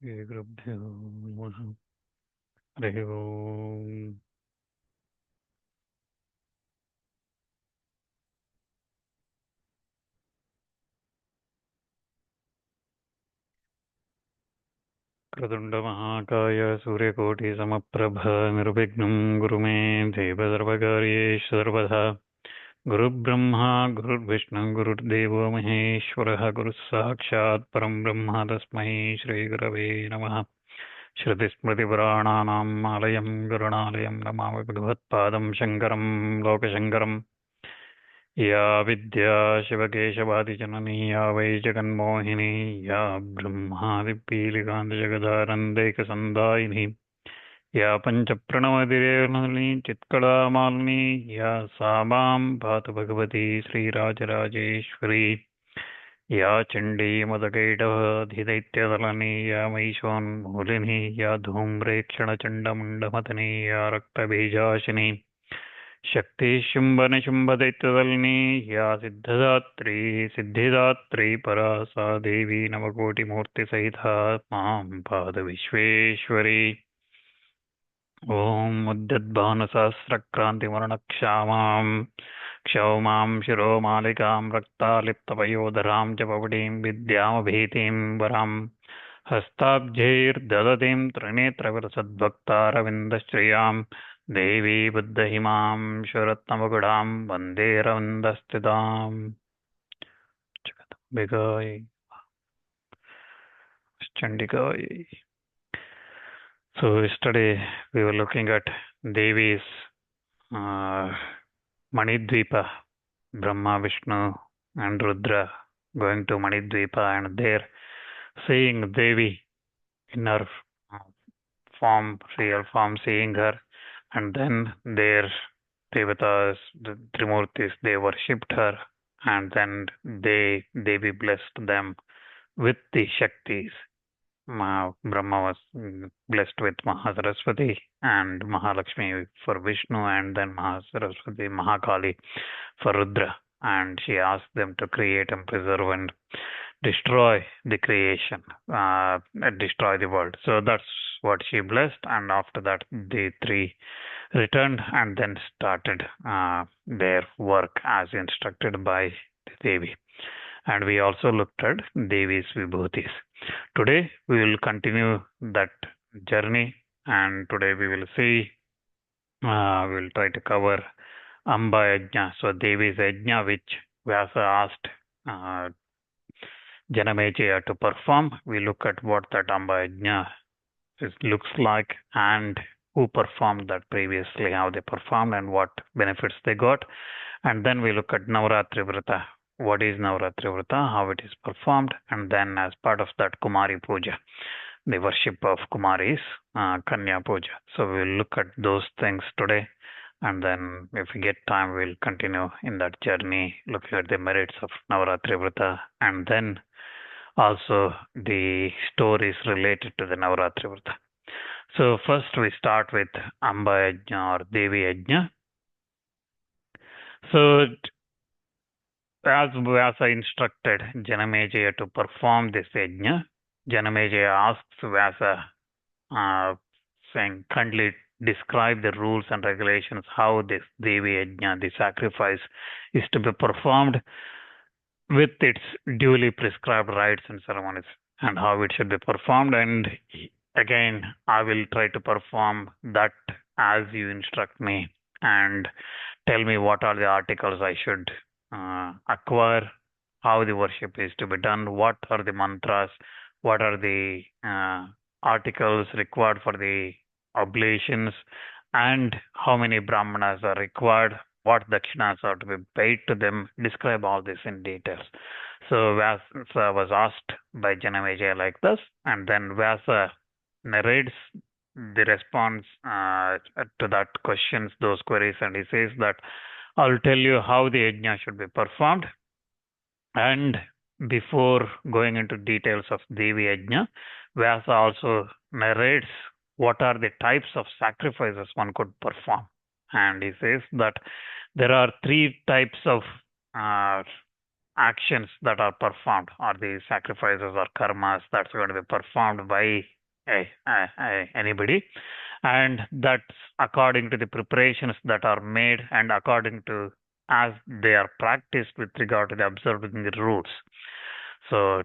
श्रीगुरुभ्यो नमः। हरिः ओम्। क्रतुण्डमहाकाय सूर्यकोटिसमप्रभ निर्विघ्नं गुरु मे देव सर्वकार्येषु सर्वदा। गुरुब्रह्मा गुरुर्विष्णु गुरुर्देवो महेश्वरः गुरुः साक्षात् परं ब्रह्म तस्मै श्रीगुरवे नमः। श्रुतिस्मृतिपुराणानाम् आलयं करुणालयं नमामि भगवत्पादं शङ्करं लोकशङ्करम्। या विद्या शिवकेशवादिजननी या वै जगन्मोहिनी या ब्रह्मादिपीलिकान्तजगदानन्दैकसन्दायिनी या पञ्चप्रणवतिरेवनी चित्कलामालिनी या सा मां पातु भगवती श्रीराजराजेश्वरी या चण्डी मदकैटभाधिदैत्यदलनी या महिषोन्मूलिनी या धूम्रेक्षणचण्डमुण्डमथनी या रक्तबीजाशिनी शक्तिशुम्भनिशुम्भदैत्यदलिनी या सिद्धिदात्री परा सा देवी नवकोटिमूर्तिसहिता मां पादविश्वेश्वरी। ॐ उद्यद्भानुसहस्रक्रान्तिवर्णक्षामां क्षौमां शिरोमालिकां रक्तालिप्तपयोधरां च पवटीं विद्यामभीतिं वरां हस्ताब्जैर्ददतीं त्रिनेत्रविलसद्भक्तारविन्दश्रियां देवी बुद्धहिमां श्वरत्नमकुडां वन्दे रविन्दस्थिताम्। जगदम्बिकायै चण्डिकायै। So yesterday we were looking at Devi's Manidvipa, Brahma, Vishnu and Rudra going to Manidvipa and there seeing Devi in her form, real form, seeing her, and then their devatas, the Trimurtis, they worshipped her, and then Devi blessed them with the Shaktis. Brahma was blessed with Mahasaraswati and Mahalakshmi for Vishnu, and then Mahasaraswati, Mahakali for Rudra, and she asked them to create and preserve and destroy the creation, destroy the world. So that's what she blessed, and after that the three returned and then started their work as instructed by the Devi. And we also looked at Devi's Vibhutis. Today we will continue that journey, and today we will see, we will try to cover Amba Yajna, so Devi's Yajna, which Vyasa asked Janamejaya to perform. We look at what that Amba Yajna looks like and who performed that previously, how they performed and what benefits they got. And then we look at Navarātrī Vrata. What is Navaratri Vrata, how it is performed, and then as part of that Kumari Puja, the worship of Kumaris, Kanya Puja. So we will look at those things today, and then if we get time, we'll continue in that journey, looking at the merits of Navaratri Vrata, and then also the stories related to the Navaratri Vrata. So first we start with Amba Yajna or Devi Yajna. So as Vyasa instructed Janamejaya to perform this yajna, Janamejaya asks Vyasa, saying, kindly describe the rules and regulations, how this Devi Yajna, the sacrifice, is to be performed with its duly prescribed rites and ceremonies, and how it should be performed. And again, I will try to perform that as you instruct me, and tell me what are the articles I should acquire, how the worship is to be done, what are the mantras, what are the articles required for the oblations, and how many brahmanas are required, what dakshinas are to be paid to them. Describe all this in details. So Vyasa was asked by Janamejaya like this, and then Vyasa narrates the response to that questions, those queries, and he says that I'll tell you how the yajna should be performed. And before going into details of Devi Yajna, Vyasa also narrates what are the types of sacrifices one could perform. And he says that there are three types of actions that are performed, or the sacrifices or karmas that's going to be performed by anybody, and that's according to the preparations that are made and according to as they are practiced with regard to the observing the rules. So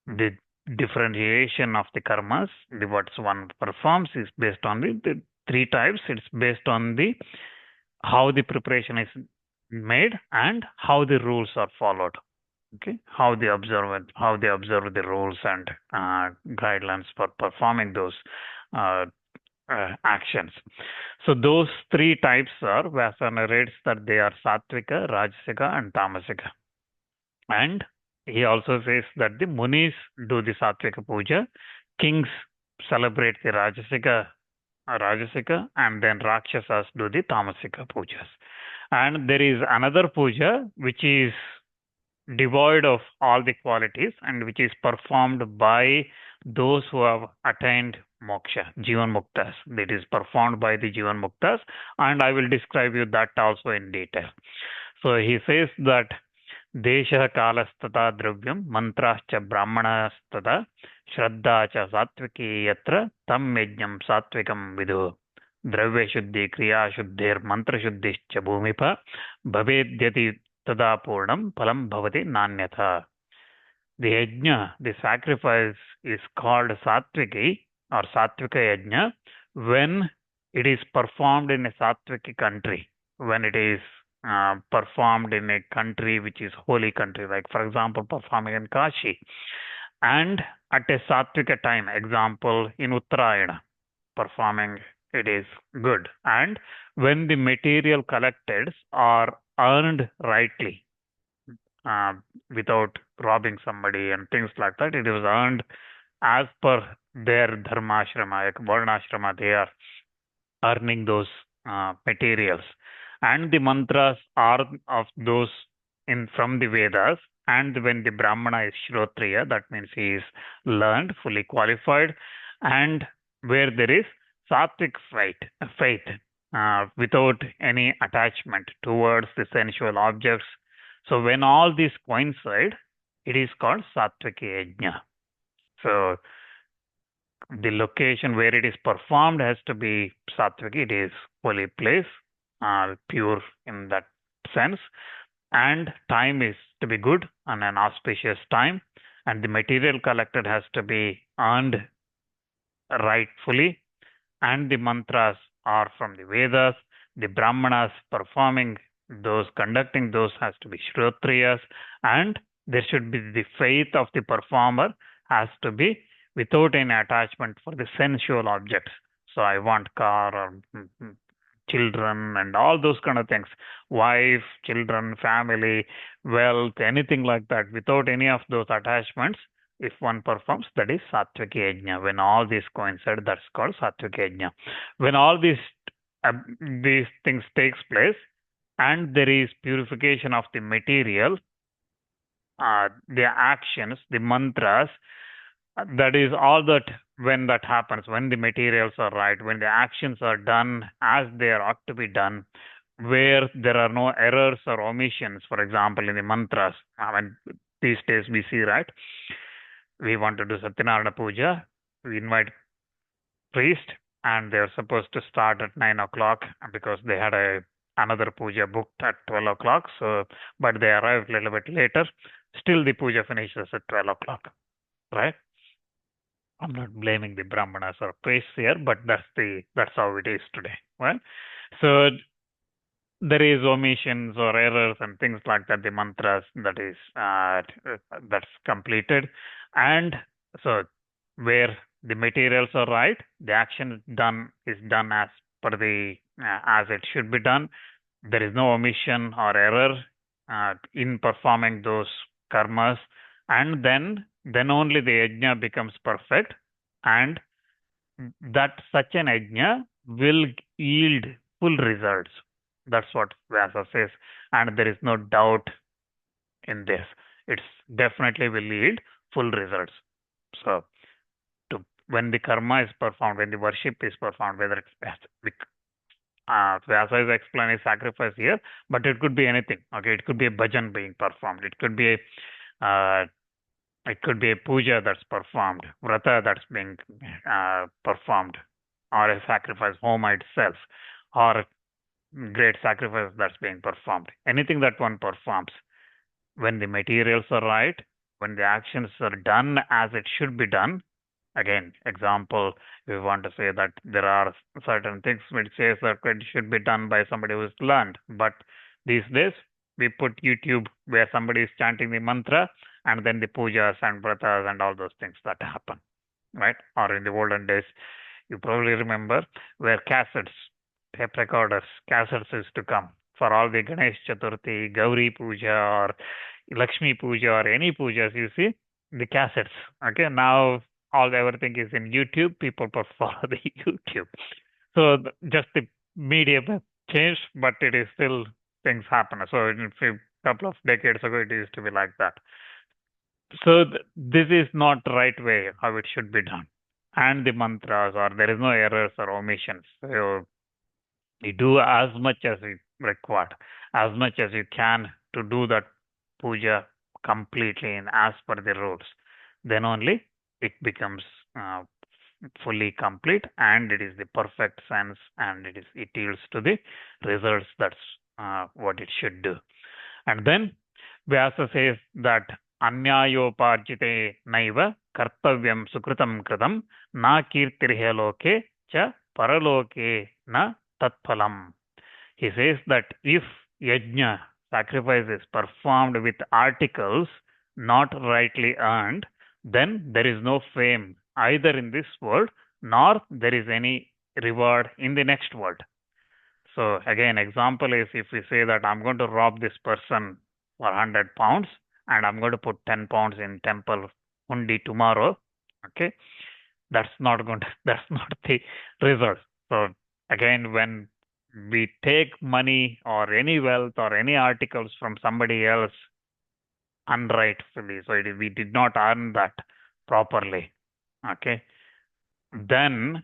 the differentiation of the karmas, the what one performs, is based on the three types. It's based on the how the preparation is made and how the rules are followed. Okay, how they observe the rules and guidelines for performing those actions. So those three types are, Vyasa narrates that they are Sattvika, Rajasika, and Tamasika. And he also says that the Munis do the Sattvika puja, kings celebrate the Rajasika, and then Rakshasas do the Tamasika pujas. And there is another puja which is devoid of all the qualities and which is performed by those who have attained moksha, Jivan Muktas. That is performed by the Jivan Muktas, and I will describe you that also in detail. So he says that Desha Kalastata Dravyam Mantrascha Brahmanastata Shraddha cha Sattviki Yatra Tam Yajnam Sattvikam Vidu Dravya Shuddhi Kriya Shuddhir Mantra Shuddhischa Bhumipa Bhavedyati Tada Purnam Palam Bhavati Nanyatha. The yajna, the sacrifice, is called Sattviki or Sattvika Yajna when it is performed in a Sattviki country, when it is performed in a country which is holy country, like for example performing in Kashi, and at a Sattvika time, example in Uttarayana, performing it is good, and when the material collected are earned rightly, without robbing somebody and things like that, it is earned as per their dharma ashrama, varna ashrama, they are earning those materials. And the mantras are of those in from the Vedas. And when the Brahmana is Shrotriya, that means he is learned, fully qualified, and where there is sattvic faith, without any attachment towards the sensual objects. So when all these coincide, it is called Sattvika Yajna. So the location where it is performed has to be Sattvik. It is holy place, pure in that sense, and time is to be good and an auspicious time, and the material collected has to be earned rightfully, and the mantras are from the Vedas. The Brahmanas performing those, conducting those, has to be Shrotriyas, and there should be the faith of the performer has to be without any attachment for the sensual objects. So I want car or children and all those kind of things, wife, children, family, wealth, anything like that, without any of those attachments. If one performs, that is Sattvika Yajna. When all these coincide, that's called Sattvika Yajna. When all these things takes place and there is purification of the material, the actions, the mantras, that is all that when that happens, when the materials are right, when the actions are done as they are ought to be done, where there are no errors or omissions, for example, in the mantras. I mean, these days we see, right? We want to do Satyanarayana Puja, we invite priest, and they're supposed to start at 9 o'clock because they had another puja booked at 12 o'clock. So, but they arrived a little bit later. Still, the puja finishes at 12 o'clock, right? I'm not blaming the brahmanas or priests here, but that's how it is today, right? So there is omissions or errors and things like that. The mantras that is that's completed, and so where the materials are right, the action is done as per the as it should be done. There is no omission or error in performing those karmas, and then only the yajna becomes perfect, and that such an yajna will yield full results. That's what Vyasa says, and there is no doubt in this. It's definitely will yield full results. So, when the karma is performed, when the worship is performed, whether it's Vyasa is explaining sacrifice here, but it could be anything. Okay, it could be a bhajan being performed. It could be a puja that's performed, vrata that's being performed, or a sacrifice homa itself, or a great sacrifice that's being performed. Anything that one performs, when the materials are right, when the actions are done as it should be done. Again, example, we want to say that there are certain things which says that it should be done by somebody who's learned. But these days, we put YouTube where somebody is chanting the mantra and then the pujas and vratas and all those things that happen, right? Or in the olden days, you probably remember where cassettes, tape recorders, cassettes used to come for all the Ganesh Chaturthi, Gauri Puja, or Lakshmi Puja, or any pujas, you see the cassettes. Okay, now everything is in YouTube. People follow the YouTube. So just the medium has changed, but it is still things happen. So in a couple of decades ago, it used to be like that. So this is not the right way how it should be done. And the mantras, or there is no errors or omissions. So you do as much as is required, as much as you can to do that puja completely and as per the rules. Then only it becomes fully complete, and it is the perfect sense, and it yields to the results. That's what it should do. And then Vyasa says that अन्यायोपार्जिते नैव कर्तव्यं सुकृतं कृतं न कीर्तिर्ह लोके च paraloke na tatphalam. He says that if yajna, sacrifice, is performed with articles not rightly earned, then there is no fame either in this world nor there is any reward in the next world. So again, example is if we say that I'm going to rob this person for 100 pounds and I'm going to put 10 pounds in temple hundi tomorrow, okay, that's not that's not the result. So again, when we take money or any wealth or any articles from somebody else unrightfully, so we did not earn that properly, okay, then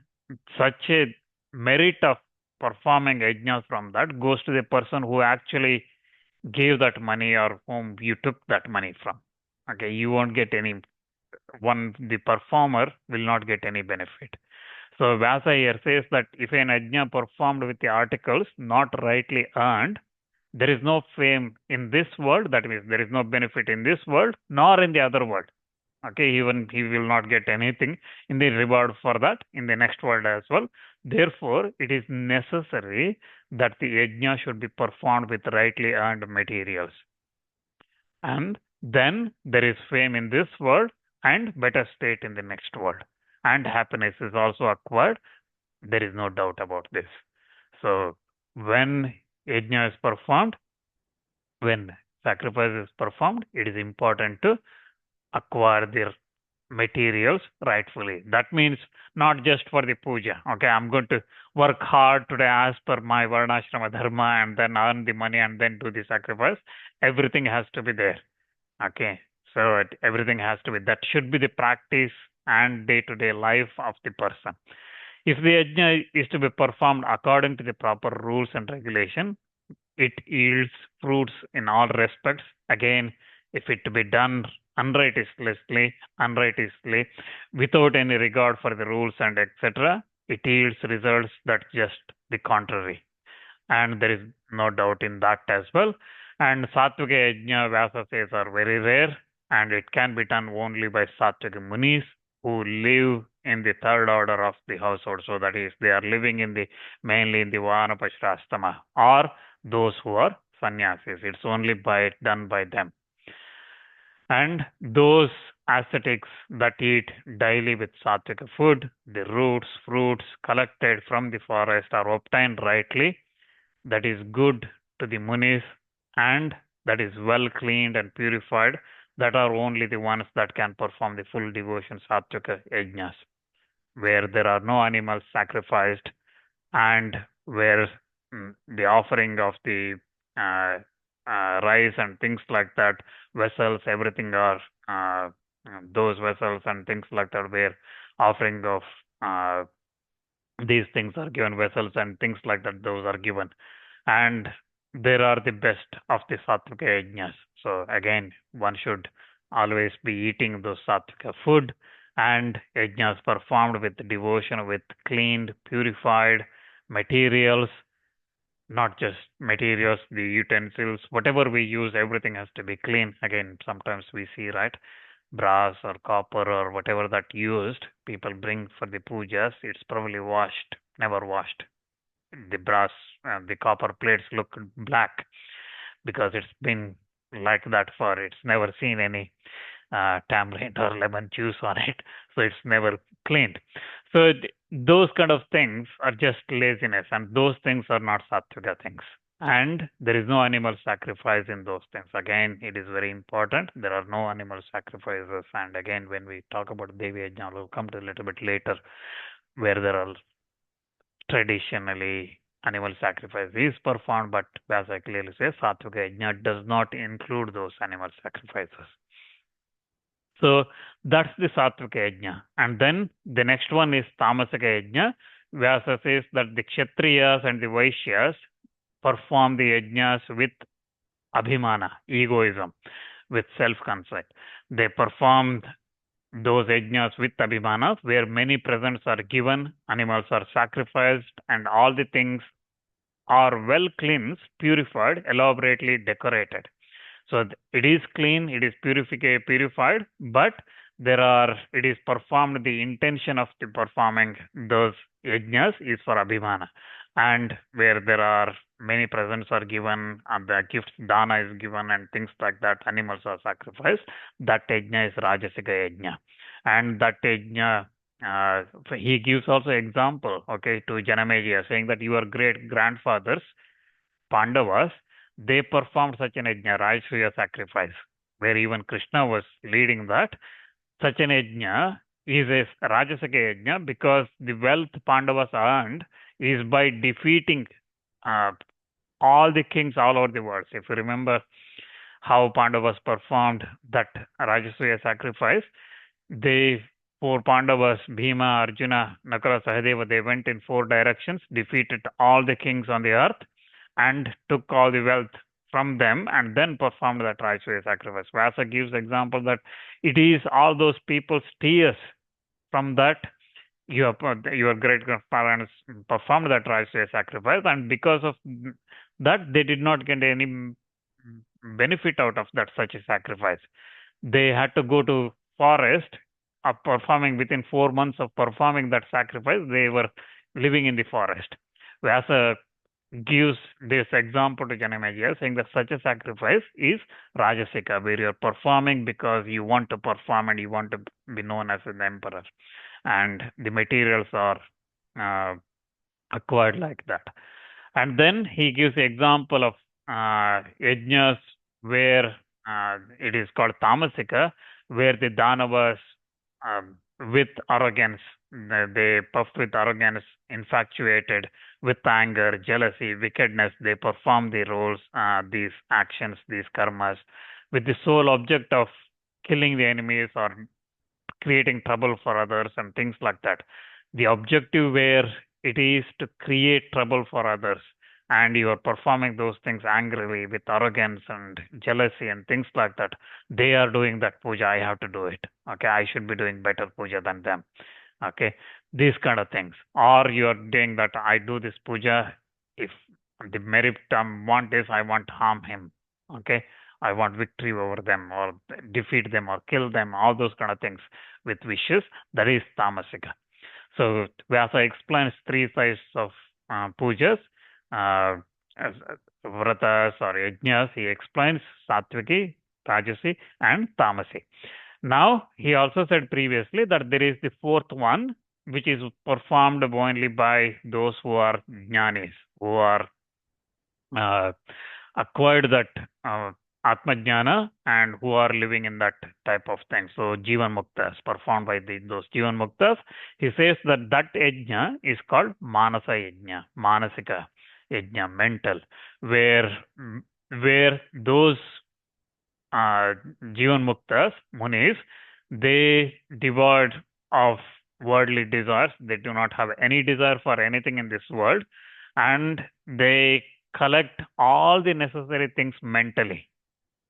such a merit of performing yajnas from that goes to the person who actually gave that money or whom you took that money from. Okay, you won't get any the performer will not get any benefit. So Vyasa here says that if an yajna performed with the articles not rightly earned, there is no fame in this world. That means there is no benefit in this world nor in the other world. Okay, even he will not get anything in the reward for that in the next world as well. Therefore, it is necessary that the yajna should be performed with rightly earned materials. And then there is fame in this world and better state in the next world. And happiness is also acquired. There is no doubt about this. So when yajna is performed, when sacrifice is performed, it is important to acquire their materials rightfully. That means not just for the puja. Okay, I'm going to work hard today as per my varnashrama dharma and then earn the money and then do the sacrifice. Everything has to be there. Okay, so everything has to be. That should be the practice and day-to-day life of the person. If the yajna is to be performed according to the proper rules and regulation, it yields fruits in all respects. Again, if it to be done unrighteously, without any regard for the rules and etc., it yields results that just the contrary. And there is no doubt in that as well. And Sattvika Yajna, Vyasa says, are very rare, and it can be done only by Sattvika Munis who live in the third order of the household. So that is, they are living mainly in the Vanapashrastama, or those who are sannyasis. It's only done by them. And those ascetics that eat daily with sattvika food, the roots, fruits collected from the forest are obtained rightly, that is good to the munis, and that is well cleaned and purified, that are only the ones that can perform the full devotion sattvika yajnas, where there are no animals sacrificed and where the offering of the rice and things like that, vessels, everything are those vessels and things like that, where offering of These things are given, vessels and things like that, those are given. And there are the best of the Sattvika yajnas. So again, one should always be eating those Sattvika food and yajnas performed with devotion, with cleaned, purified materials, not just materials, the utensils, whatever we use, everything has to be clean. Again, sometimes we see, right, brass or copper or whatever that used, people bring for the pujas, it's probably washed, never washed. The brass and the copper plates look black because it's been like that for, it's never seen any tamarind or lemon juice on it, so it's never cleaned. So those kind of things are just laziness, and those things are not sattvika things. And there is no animal sacrifice in those things. Again, it is very important. There are no animal sacrifices. And again, when we talk about Devi Yajna, we'll come to a little bit later, where there are traditionally animal sacrifice is performed, but as I clearly say, Sattvika Yajna does not include those animal sacrifices. So that's the Sattvika Yajna. And then the next one is Tamasika Yajna. Vyasa says that the Kshatriyas and the Vaishyas perform the yajnas with abhimana, egoism, with self-conceit. They performed those yajnas with abhimana, where many presents are given, animals are sacrificed, and all the things are well cleansed, purified, elaborately decorated. So it is clean, it is purified, but it is performed, the intention of the performing those yajnas is for abhimana. And where there are many presents are given, and the gifts, dana is given, and things like that, animals are sacrificed, that yajna is Rajasika yajna. And that yajna, he gives also example, okay, to Janameja, saying that your great grandfathers, Pandavas, they performed such an yajna, Rajasuya sacrifice, where even Krishna was leading that. Such an yajna is a Rajasaka yajna because the wealth Pandavas earned is by defeating all the kings all over the world. So if you remember how Pandavas performed that Rajasuya sacrifice, they, four Pandavas, Bhima, Arjuna, Nakula, Sahadeva, they went in four directions, defeated all the kings on the earth, and took all the wealth from them, and then performed that Rajasuya sacrifice. Vyasa gives example that it is all those people's tears from that your great grandparents performed that Rajasuya sacrifice, and because of that, they did not get any benefit out of that such a sacrifice. They had to go to forest, performing within 4 months of performing that sacrifice. They were living in the forest. Vyasa gives this example to Janamejaya, saying that such a sacrifice is Rajasika, where you're performing because you want to perform and you want to be known as an emperor. And the materials are acquired like that. And then he gives the example of yajnas where it is called Tamasika, where the Danavas, with arrogance, they puffed with arrogance, infatuated with anger, jealousy, wickedness, they perform the roles, these actions, these karmas, with the sole object of killing the enemies or creating trouble for others and things like that. The objective where it is to create trouble for others, and you are performing those things angrily with arrogance and jealousy and things like that. They are doing that puja, I have to do it. Okay, I should be doing better puja than them. Okay, these kind of things. Or you are doing that, I do this puja, if the merit want is I want to harm him. Okay, I want victory over them or defeat them or kill them, all those kind of things with wishes. That is tamasika. So Vyasa explains three sides of pujas, vratas or yajnas. He explains sattviki, rajasi, and tamasi. Now, he also said previously that there is the fourth one, which is performed only by those who are jnanis, who are acquired that Atma Jnana and who are living in that type of thing. So Jivan Muktas, performed by those Jivan Muktas. He says that yajna is called Manasa Yajna, Manasika Yajna, mental, where those Jivan Muktas, Munis, they devoid of worldly desires. They do not have any desire for anything in this world, and they collect all the necessary things mentally.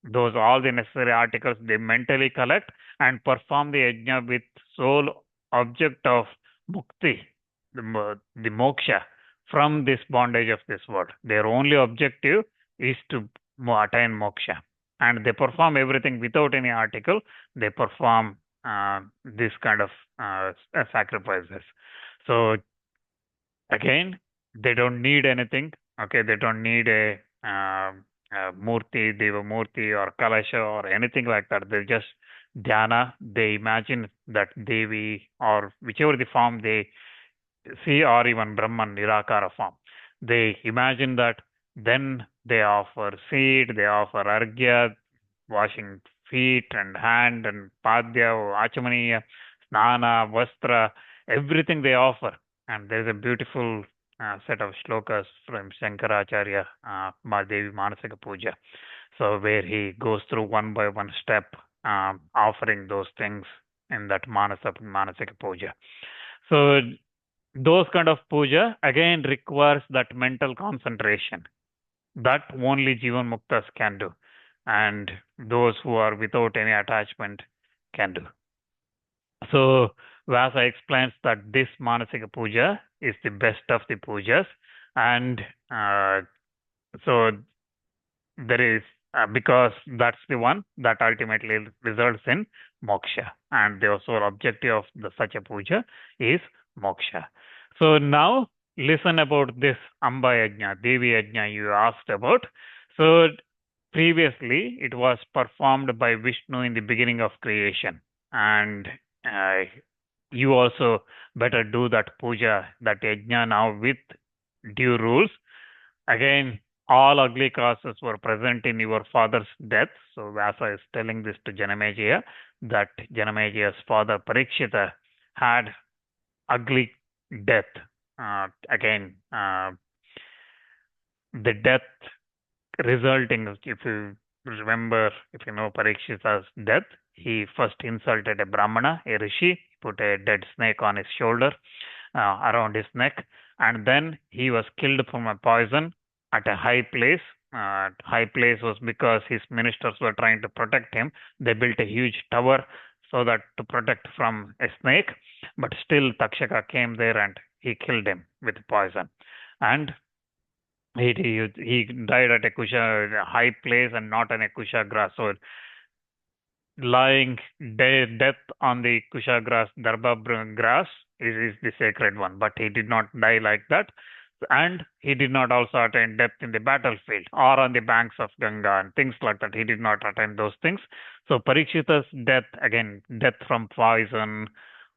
Those all the necessary articles they mentally collect and perform the yajna with sole object of mukti, the moksha from this bondage of this world. Their only objective is to attain moksha, and they perform everything without any article. They perform this kind of sacrifices. So again, they don't need anything. Okay, they don't need a murti, deva murti, or kalasha, or anything like that. They just dhyana. They imagine that Devi, or whichever the form they see, or even Brahman, Nirakara form. They imagine that, then they offer seed, they offer argya, washing feet and hand and padya, achamaniya, snana, vastra, everything they offer. And there is a beautiful set of shlokas from Shankaracharya, Devi Manasika Puja. So where he goes through one by one step, offering those things in that Manasika Puja. So those kind of puja again requires that mental concentration that only Jivan Muktas can do, and those who are without any attachment can do. So Vyasa explains that this Manasika Puja is the best of the pujas, and so there is because that's the one that ultimately results in moksha, and the sole objective of such a puja is moksha. So now listen about this Amba Yajna, Devi Yajna you asked about. So previously it was performed by Vishnu in the beginning of creation, and you also better do that puja, that yajna now with due rules. Again, all ugly causes were present in your father's death. So Vyasa is telling this to Janamejaya, that Janamejay's father Parikshita had ugly death. Again, the death resulting, if you remember, if you know Parikshita's death, he first insulted a Brahmana, a rishi, put a dead snake on his shoulder, around his neck, and then he was killed from a poison at a high place. High place was because his ministers were trying to protect him. They built a huge tower so that to protect from a snake, but still Takshaka came there and he killed him with poison. And he died at a kusha, high place, and not on a kusha grass. So lying death on the kusha grass, darba grass, is the sacred one. But he did not die like that. And he did not also attain death in the battlefield or on the banks of Ganga and things like that. He did not attain those things. So Parikshita's death, again, death from poison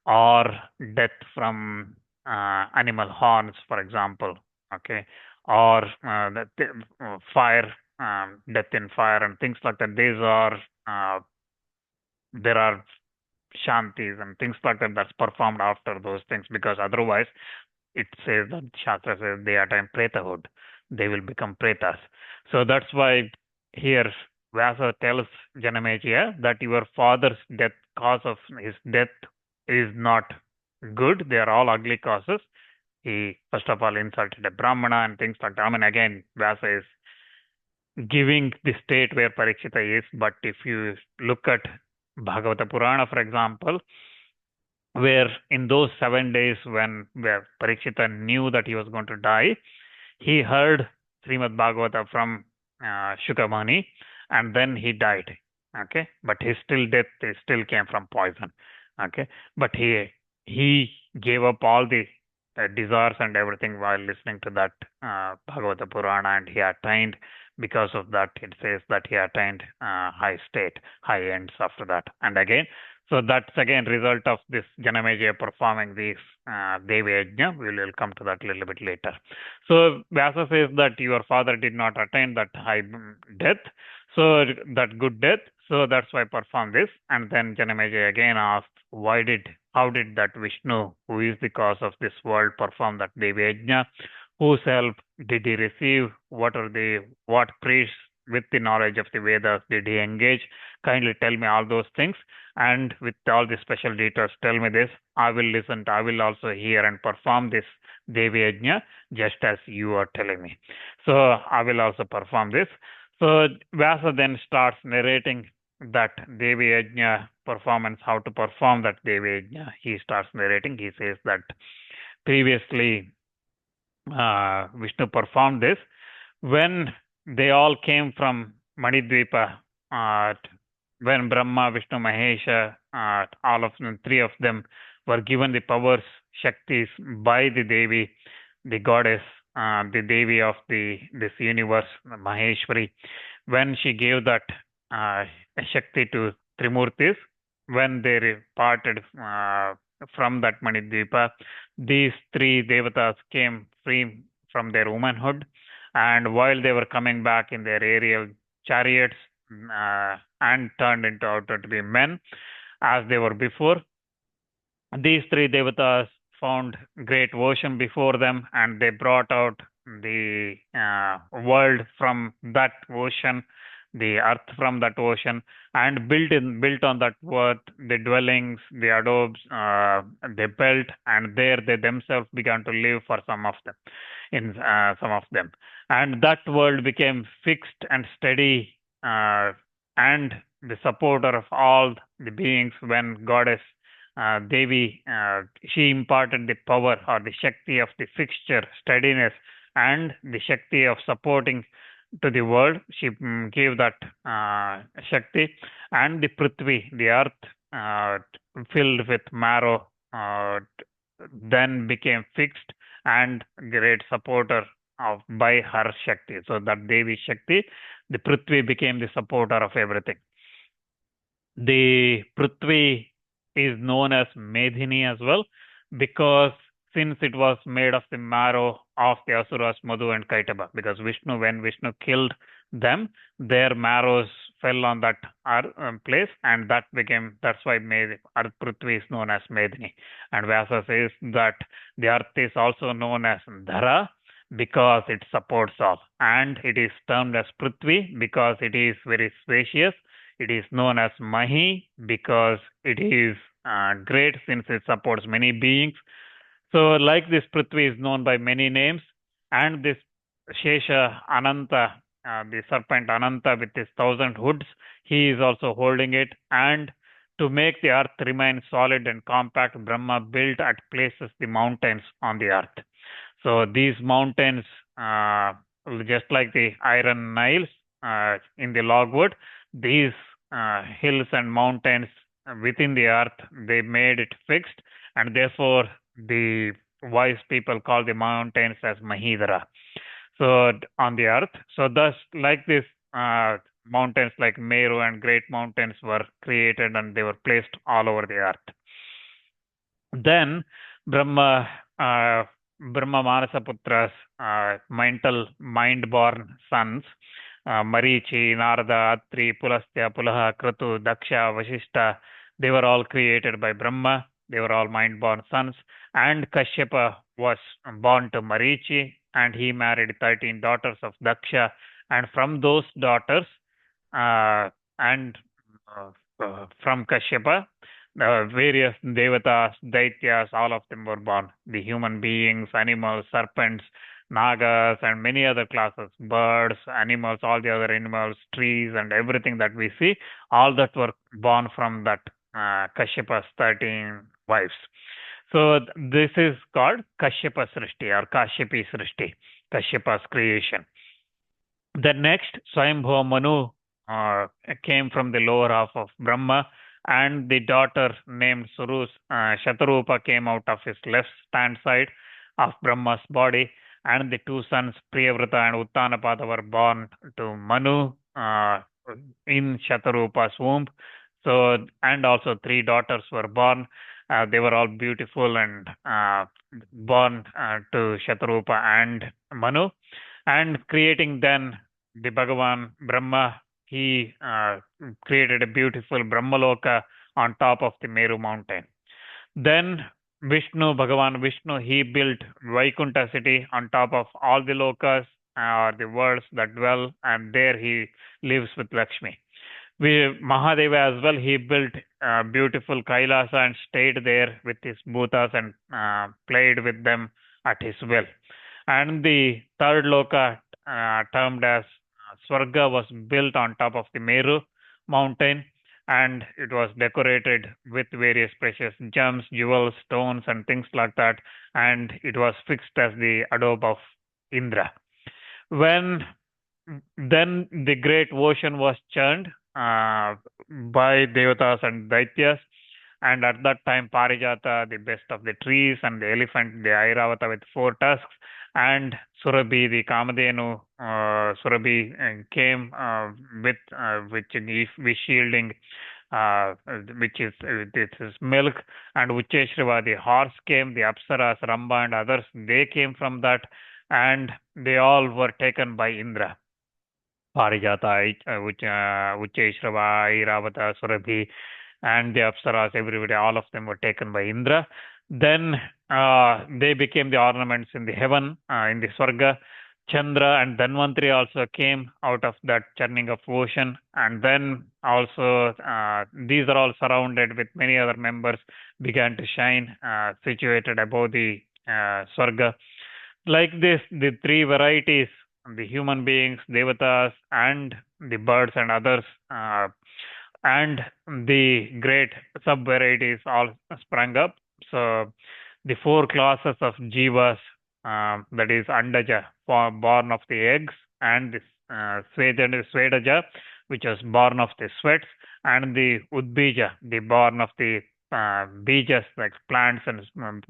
or death from animal horns, for example, okay, or fire, death in fire and things like that. These are, there are shantis and things like that that's performed after those things, because otherwise it says that Shastra says they attain pretahood, they will become pretas. So that's why here Vyasa tells Janamejaya that your father's death, cause of his death is not good. They are all ugly causes. He first of all insulted a Brahmana and things like that. I mean, again, Vyasa is giving the state where Parikshita is, but if you look at Bhagavata Purana, for example, where in those 7 days where Parikshita knew that he was going to die, he heard Srimad Bhagavata from Shukamani, and then he died. Okay, but his death still came from poison. Okay, but he gave up all the desires and everything while listening to that Bhagavata Purana, and he attained. Because of that, it says that he attained high ends after that. And again, so that's again result of this Janamejaya performing this Devi Yajna. We will come to that a little bit later. So Vyasa says that your father did not attain that high death, so that good death. So that's why I perform this. And then Janamejaya again asks, how did that Vishnu, who is the cause of this world, perform that Devi Yajna? Whose help did he receive? What praise with the knowledge of the Vedas did he engage? Kindly tell me all those things. And with all the special details, tell me this. I will listen. I will also hear and perform this Devi Yajna just as you are telling me. So I will also perform this. So Vyasa then starts narrating that Devi Yajna performance, how to perform that Devi Yajna. He starts narrating. He says that previously Vishnu performed this when they all came from Manidvipa, when Brahma, Vishnu, Mahesha, all of them, three of them were given the powers, Shaktis by the Devi, the goddess, the Devi of this universe, Maheshwari. When she gave that Shakti to Trimurtis, when they parted from that Manidvipa, these three devatas came free from their womanhood, and while they were coming back in their aerial chariots and turned into out to be men as they were before, these three devatas found great ocean before them, and they brought out the world from that ocean, the earth from that ocean, and built on that earth the dwellings, the adobes they built, and there they themselves began to live for some of them, and that world became fixed and steady, and the supporter of all the beings when goddess Devi, she imparted the power or the Shakti of the fixture, steadiness, and the Shakti of supporting to the world. She gave that Shakti, and the Prithvi, the earth filled with marrow, then became fixed and great supporter of by her Shakti. So that Devi Shakti, the Prithvi became the supporter of everything. The Prithvi is known as Medhini as well, because since it was made of the marrow of the Asuras, Madhu and Kaitaba, because when Vishnu killed them, their marrows fell on that place, and that's why Earth Prithvi is known as Medhini. And Vyasa says that the earth is also known as Dhara because it supports all, and it is termed as Prithvi because it is very spacious. It is known as Mahi because it is great since it supports many beings. So, like this, Prithvi is known by many names, and this Shesha Ananta, the serpent Ananta with his 1,000 hoods, he is also holding it. And to make the earth remain solid and compact, Brahma built at places the mountains on the earth. So, these mountains, just like the iron nails in the logwood, these hills and mountains within the earth, they made it fixed, and therefore the wise people call the mountains as Mahidara. So on the earth, so thus like this, mountains like Meru and great mountains were created, and they were placed all over the earth. Then Brahma Manasaputra's mind-born sons, Marichi, Narada, Atri, Pulastya, Pulaha, Kratu, Daksha, Vashishta, they were all created by Brahma. They were all mind-born sons. And Kashyapa was born to Marichi, and he married 13 daughters of Daksha. And from those daughters, from Kashyapa, various devatas, daityas, all of them were born. The human beings, animals, serpents, nagas, and many other classes, birds, animals, all the other animals, trees, and everything that we see, all that were born from that Kashyapa's 13 wives. So this is called Kashyapa Srishti or Kashyapi Srishti, Kashyapa's creation. The next, Swayambhuva Manu came from the lower half of Brahma, and the daughter named Shatarupa came out of his left hand side of Brahma's body, and the two sons Priyavrata and Uttanapada were born to Manu in Shatarupa's womb. So, and also 3 daughters were born. They were all beautiful and born to Shatarupa and Manu, and creating then the Bhagavan Brahma. He created a beautiful Brahmaloka on top of the Meru mountain. Then Bhagavan Vishnu, he built Vaikuntha city on top of all the lokas, or the worlds that dwell, and there he lives with Lakshmi. Mahadeva as well, he built beautiful Kailasa and stayed there with his bhutas and played with them at his will. And the third loka, termed as Swarga, was built on top of the Meru mountain, and it was decorated with various precious gems, jewels, stones, and things like that. And it was fixed as the adobe of Indra. When then the great ocean was churned by Devatas and Daityas, and at that time Parijata, the best of the trees, and the elephant, the Airavata with four tusks, and Surabhi, the Kamadhenu, came with shielding, which is this is milk, and Ucheshriva, the horse, came, the Apsaras, Ramba, and others, they came from that, and they all were taken by Indra. Parijata, Ucheshrava, Airavata, Surabhi, and the Apsaras, everybody, all of them were taken by Indra. Then they became the ornaments in the heaven, in the Swarga. Chandra and Dhanvantari also came out of that churning of ocean. And then also, these are all surrounded with many other members, began to shine, situated above the Swarga. Like this, the three varieties, the human beings, devatas, and the birds and others, and the great sub-varieties all sprang up. So the four classes of jivas, that is Andaja, born of the eggs, and the Svedaja, which was born of the sweats, and the Udbija, the born of the bejas, like plants, and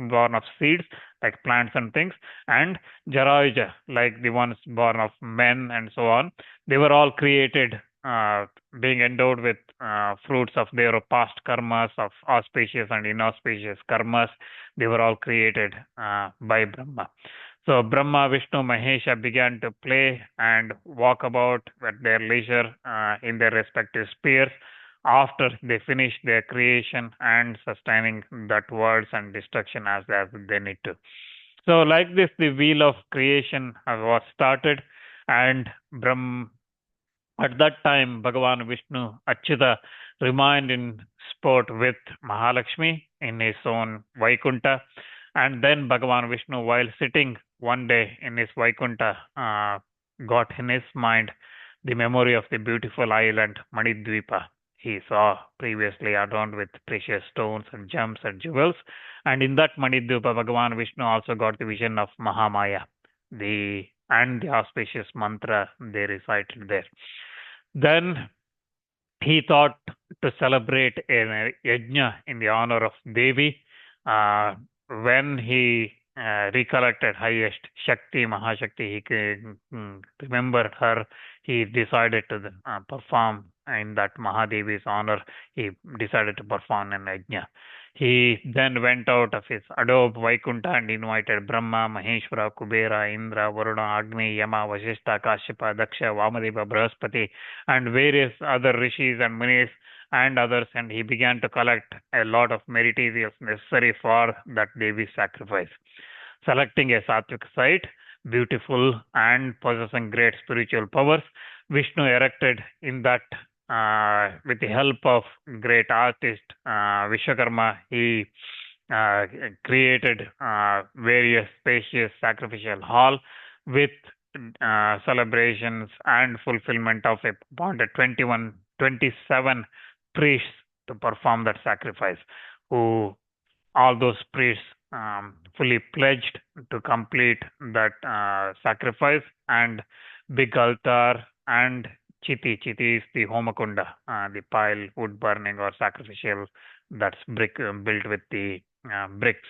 born of seeds, like plants and things, and Jarayuja, like the ones born of men, and so on. They were all created, being endowed with fruits of their past karmas, of auspicious and inauspicious karmas. They were all created by Brahma. So Brahma, Vishnu, Mahesha began to play and walk about at their leisure in their respective spheres after they finished their creation and sustaining that worlds and destruction as they need to. So like this, the wheel of creation was started, and at that time, Bhagavan Vishnu, Achyuta, remained in sport with Mahalakshmi in his own Vaikunta. And then Bhagavan Vishnu, while sitting one day in his Vaikunta, got in his mind the memory of the beautiful island Manidvipa he saw previously, adorned with precious stones and gems and jewels. And in that Manidvipa, Bhagavan Vishnu also got the vision of Mahamaya, and the auspicious mantra they recited there. Then he thought to celebrate a yajna in the honor of Devi. When he recollected highest Shakti, Mahashakti, he remembered her, he decided to perform in that Mahadevi's honor. He decided to perform an yajna. He then went out of his adobe Vaikunta and invited Brahma, Maheshwara, Kubera, Indra, Varuna, Agni, Yama, Vasishta, Kashyapa, Daksha, Vamadeva, Brahaspati, and various other rishis and munis and others, and he began to collect a lot of materials necessary for that Devi sacrifice. Selecting a sattvic site, beautiful and possessing great spiritual powers, Vishnu erected in that, with the help of great artist Vishwakarma, he created various spacious sacrificial hall with celebrations and fulfillment of a appointed 27 priests to perform that sacrifice, who all those priests fully pledged to complete that sacrifice, and big altar and Chiti. Chiti is the Homakunda, the pile, wood burning or sacrificial, that's built with the bricks,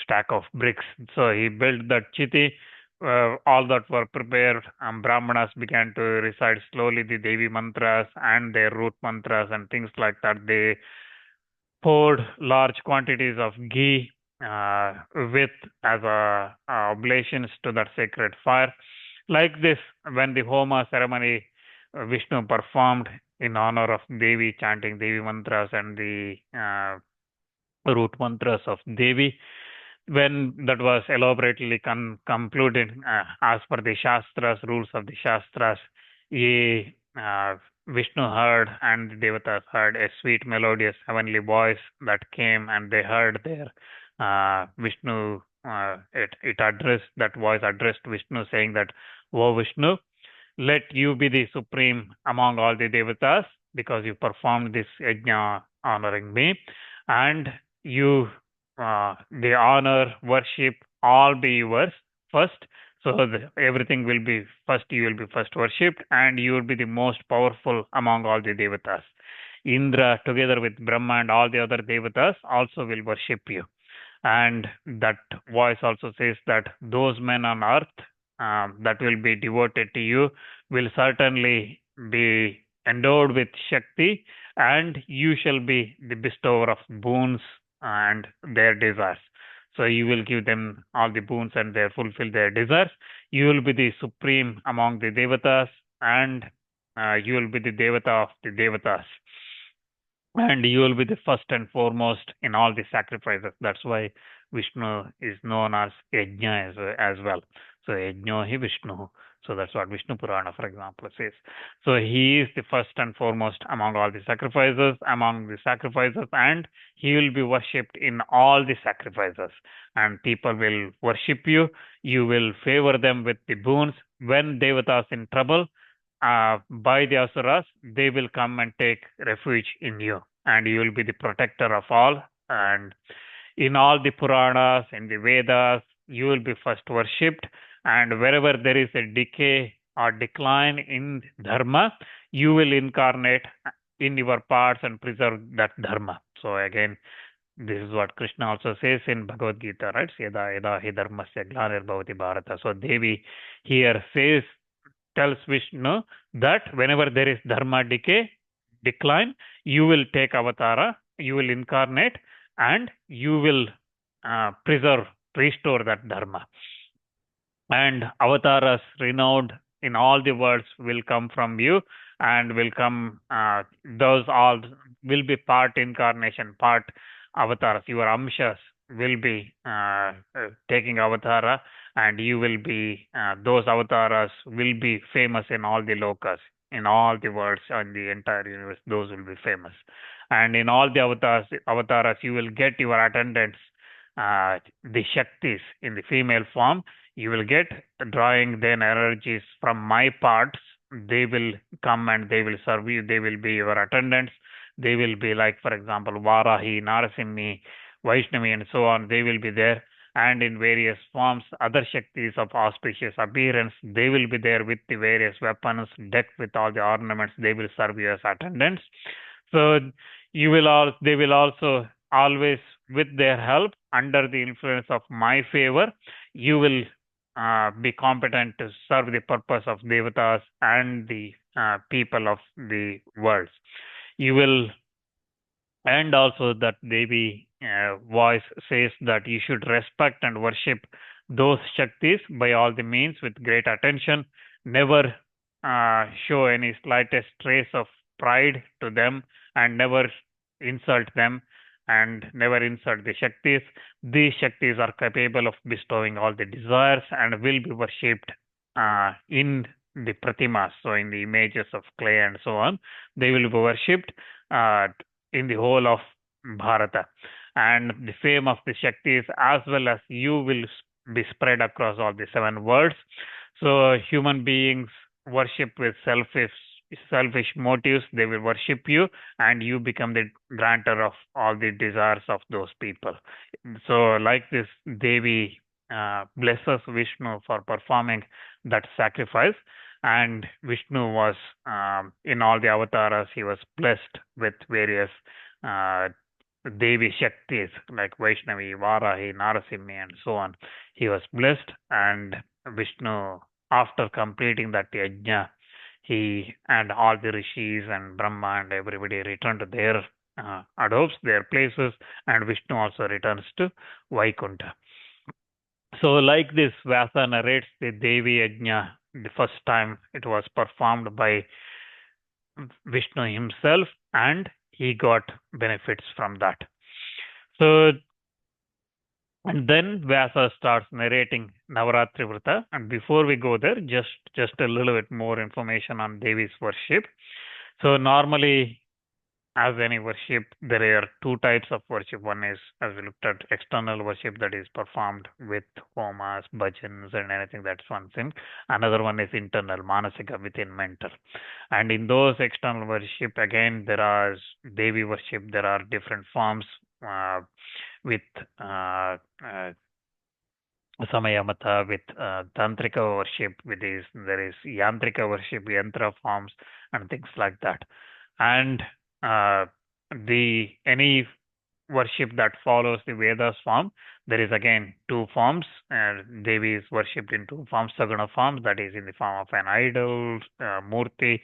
stack of bricks. So he built that Chiti. All that were prepared. Brahmanas began to recite slowly the Devi mantras and their root mantras and things like that. They poured large quantities of ghee with as oblations to that sacred fire. Like this, when the Homa ceremony Vishnu performed in honor of Devi, chanting Devi mantras and the root mantras of Devi, when that was elaborately concluded as per the Shastras, rules of the Shastras, Vishnu heard and the Devatas heard a sweet, melodious, heavenly voice that came, and they heard their Vishnu. It addressed, that voice addressed Vishnu, saying that, "O Vishnu, let you be the supreme among all the devatas, because you performed this yajna honoring me, and you, the honor, worship, all be yours first. So everything will be first, you will be first worshipped, and you will be the most powerful among all the devatas. Indra, together with Brahma and all the other devatas, also will worship you." And that voice also says that those men on earth that will be devoted to you will certainly be endowed with Shakti, and you shall be the bestower of boons and their desires. So you will give them all the boons and they fulfill their desires. You will be the supreme among the devatas, and you will be the devata of the devatas. And you will be the first and foremost in all the sacrifices. That's why Vishnu is known as Yajna as well. So Yajno hi Vishnu. So that's what Vishnu Purana, for example, says. So he is the first and foremost among all the sacrifices, and he will be worshipped in all the sacrifices. And people will worship you. You will favor them with the boons. When Devatas in trouble, by the asuras, they will come and take refuge in you, and you will be the protector of all. And in all the Puranas, in the Vedas, you will be first worshipped. And wherever there is a decay or decline in dharma, you will incarnate in your parts and preserve that dharma. So again, this is what Krishna also says in Bhagavad Gita, right? Yada yada hi dharmasya glanirvavati bharata. So Devi here tells Vishnu that whenever there is dharma decline, you will take avatara, you will incarnate, and you will restore that dharma. And avatars renowned in all the worlds will come from you, and will come, those all will be part incarnation, part avatars. Your amshas will be taking avatara, and you will be, those avatars will be famous in all the lokas, in all the worlds, and the entire universe. Those will be famous. And in all the avatars, you will get your attendants, the Shaktis in the female form. You will get drawing their energies from my parts. They will come and they will serve you. They will be your attendants. They will be like, for example, Varahi, Narasimhi, Vaishnavi, and so on. They will be there. And in various forms, other Shaktis of auspicious appearance, they will be there with the various weapons, decked with all the ornaments. They will serve you as attendants. So they will also always, with their help, under the influence of my favor, you will be competent to serve the purpose of devatas and the people of the worlds. You will, and also that Devi voice says that you should respect and worship those Shaktis by all the means with great attention. Never show any slightest trace of pride to them, and never insult them, and never insult the Shaktis. These Shaktis are capable of bestowing all the desires and will be worshipped in the pratimas, so in the images of clay and so on. They will be worshipped in the whole of Bharata. And the fame of the Shaktis as well as you will be spread across all the 7 worlds. So human beings worship with selfish motives. They will worship you, and you become the grantor of all the desires of those people. So like this, Devi blesses Vishnu for performing that sacrifice. And Vishnu was, in all the avatars, he was blessed with various Devi Shaktis like Vaishnavi, Varahi, Narasimhi, and so on. He was blessed, and Vishnu, after completing that yajna, he and all the rishis and Brahma and everybody returned to their adobes, their places, and Vishnu also returns to Vaikuntha. So like this, Vyasa narrates the Devi Yajna. The first time it was performed by Vishnu himself, and he got benefits from that. So And then Vyasa starts narrating Navaratri Vrata. And before we go there, just a little bit more information on Devi's worship. So normally, as any worship, there are two types of worship. One is, as we looked at, external worship that is performed with homas, bhajans, and anything. That's one thing. Another one is internal, manasika, within mental. And in those external worship, again, there are Devi worship. There are different forms with Samaya Mata, with Tantrika worship, with this, there is Yantrika worship, Yantra forms, and things like that. And any worship that follows the Vedas form, there is again two forms. Devi is worshipped in two forms, Saguna forms, that is in the form of an idol, murti,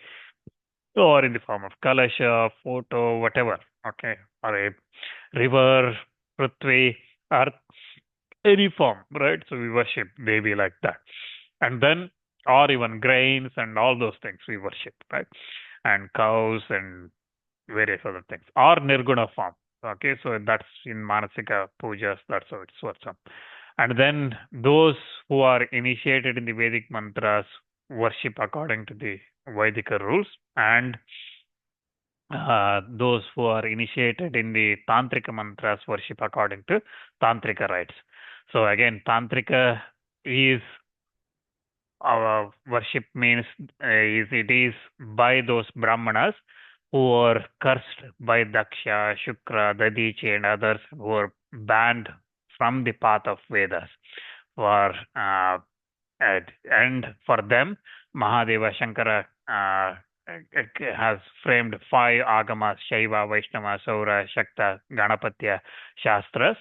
or in the form of kalasha, photo, whatever. Okay, or a river, prithvi, earth, any form, right? So we worship Devi like that. And then, or even grains and all those things we worship, right? And cows and various other things, or nirguna form. Okay, so that's in Manasika pujas, that's how it's works up. And then those who are initiated in the Vedic mantras worship according to the Vedika rules, and those who are initiated in the Tantrika mantras worship according to Tantrika rites. So again, Tantrika is our worship means it is by those Brahmanas who were cursed by Daksha, Shukra, Dadichi, and others who were banned from the path of Vedas. And for them, Mahadeva Shankara has framed 5 agamas: Shaiva, Vaishnava, Saura, Shakta, Ganapatya Shastras.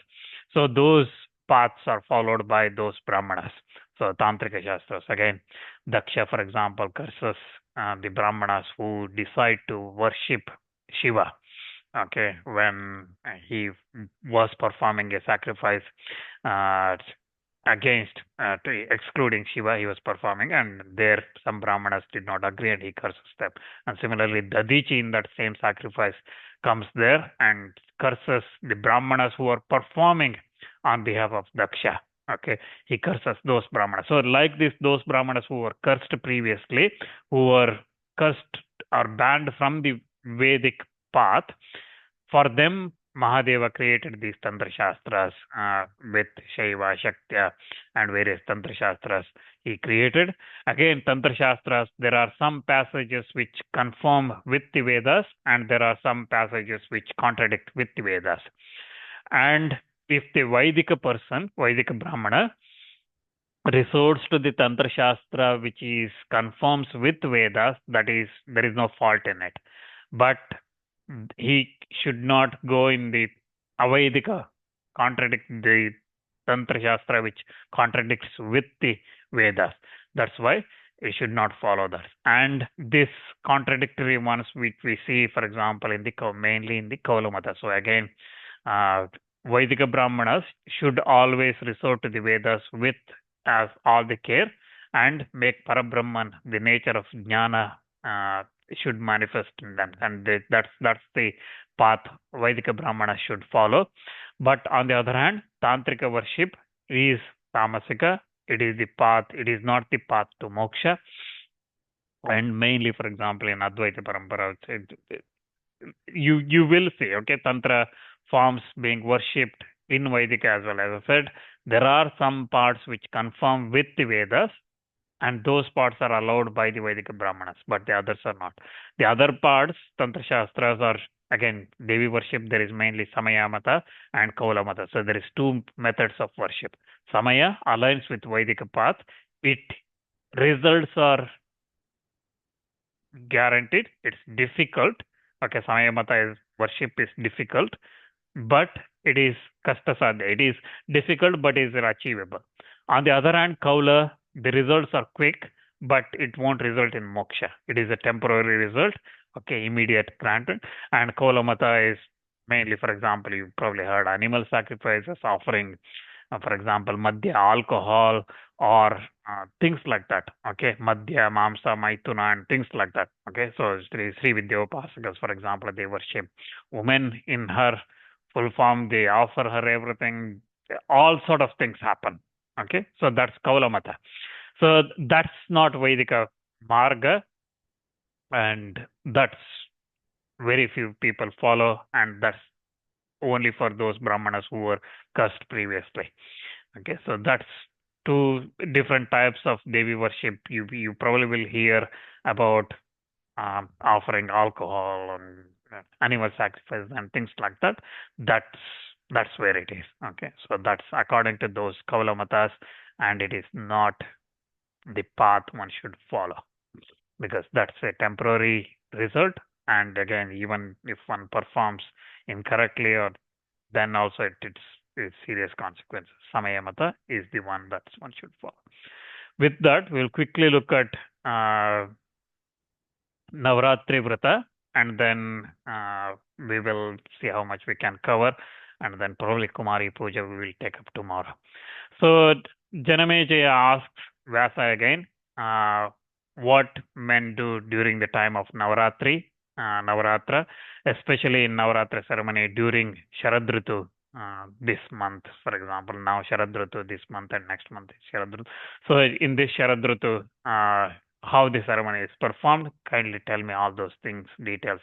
So those paths are followed by those Brahmanas. So Tantrika Shastras. Again, Daksha, for example, curses the Brahmanas who decide to worship Shiva. Okay, when he was performing a sacrifice against excluding Shiva, he was performing, and there some Brahmanas did not agree, and he curses them. And similarly, Dadichi in that same sacrifice comes there and curses the Brahmanas who are performing on behalf of Daksha. Okay, he curses those Brahmanas. So, like this, those Brahmanas who were cursed previously, who were cursed or banned from the Vedic path, for them, Mahadeva created these Tantra Shastras with Shaiva, Shaktya, and various Tantra Shastras he created. Again, Tantra Shastras, there are some passages which conform with the Vedas, and there are some passages which contradict with the Vedas. And if the Vaidika person, Vaidika Brahmana, resorts to the Tantra Shastra which is conforms with Vedas, that is, there is no fault in it. But he should not go in the Avaidika, contradict the Tantra Shastra which contradicts with the Vedas. That's why we should not follow that. And this contradictory ones which we see, for example, in the mainly in the Kaulamata. So again, Vaidika Brahmanas should always resort to the Vedas with as all the care and make Parabrahman, the nature of jnana, should manifest in them, and that's the path Vaidika Brahmana should follow. But on the other hand, Tantrika worship is tamasika. It is the path. It is not the path to moksha. And mainly, for example, in Advaita Parampara, you will see, okay, Tantra forms being worshipped in Vedika as well. As I said, there are some parts which conform with the Vedas, and those parts are allowed by the Vedika Brahmanas, but the others are not. The other parts, Tantra Shastras, are again Devi worship. There is mainly Samaya Mata and Kaula Mata. So there is two methods of worship. Samaya aligns with Vedika path. It results are guaranteed. It's difficult. Okay, Samaya Mata is worship is difficult, but it is kastasadhya. It is difficult, but is achievable. On the other hand, Kaula, the results are quick, but it won't result in moksha. It is a temporary result, okay, immediate granted. And Kaulamata is mainly, for example, you've probably heard animal sacrifices, offering, for example, madhya, alcohol, or things like that. Okay, madhya, mamsa, maituna, and things like that. Okay, so Sri Vidya Upasakas, for example, they worship women in her full form. They offer her everything, all sort of things happen. Okay, so that's Kaulamata. So that's not Vedika Marga, and that's very few people follow, and that's only for those Brahmanas who were cursed previously. Okay, so that's two different types of Devi worship. You probably will hear about offering alcohol and animal sacrifice and things like that. That's where it is. Okay, so that's according to those Kaula matas, and it is not the path one should follow, because that's a temporary result. And again, even if one performs incorrectly, or then also it's serious consequences. Samaya mata is the one that one should follow. With that, we'll quickly look at Navarātrī Vrata, and then we will see how much we can cover, and then probably Kumari Puja we will take up tomorrow. So Janamejaya asks Vyasa again, what men do during the time of Navaratri, Navaratra, especially in Navaratra ceremony during Sharad Ritu, this month, for example. Now Sharad Ritu this month, and next month is Sharad Ritu. So in this Sharad Ritu, how the ceremony is performed, kindly tell me all those things, details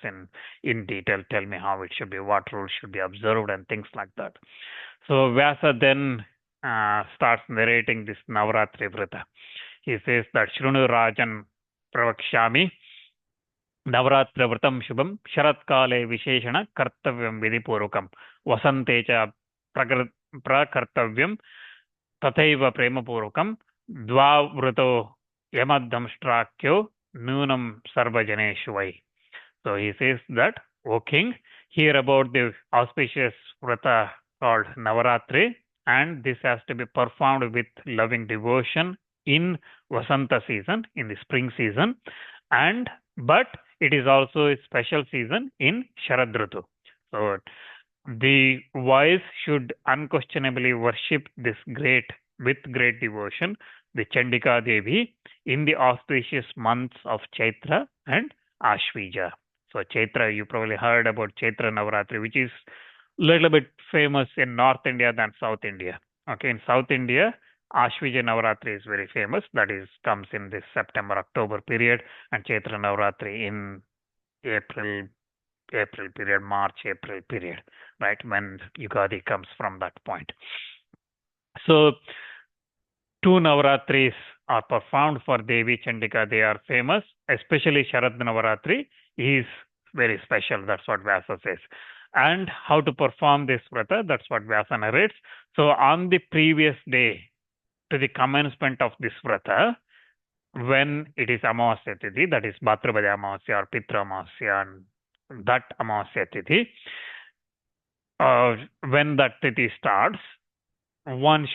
in detail. Tell me how it should be, what rules should be observed, and things like that. So Vyasa then starts narrating this Navaratri Vrata. He says that Shrunu Rajan Pravakshami Navaratra Vratam Shubham Sharatkale Visheshana Kartavyam Vidipurukam Vasante cha Prakartavyam Tathaiva Premapurukam Dva Vrato Yamadhamstrakyo Nunam Sarvajaneshvai. So he says that, O king, hear about the auspicious Vrata called Navaratri, and this has to be performed with loving devotion in Vasanta season, in the spring season, but it is also a special season in Sharad Ritu. So the wise should unquestionably worship this with great devotion, the Chandika Devi, in the auspicious months of Chaitra and Ashvija. So Chaitra, you probably heard about Chaitra Navaratri, which is a little bit famous in North India than South India. Okay, in South India, Ashvija Navaratri is very famous. That comes in this September-October period, and Chaitra Navaratri in April period, March-April period, right, when Yugadi comes from that point. So two Navaratris are performed for Devi Chandika. They are famous, especially Sharad Navaratri is very special. That's what Vyasa says. And how to perform this Vrata, that's what Vyasa narrates. So on the previous day to the commencement of this Vrata, when it is Amavasya Tithi, that is Bhadrapada Amavasya or Pitra Amavasya, and that Amavasya Tithi, when that Tithi starts, when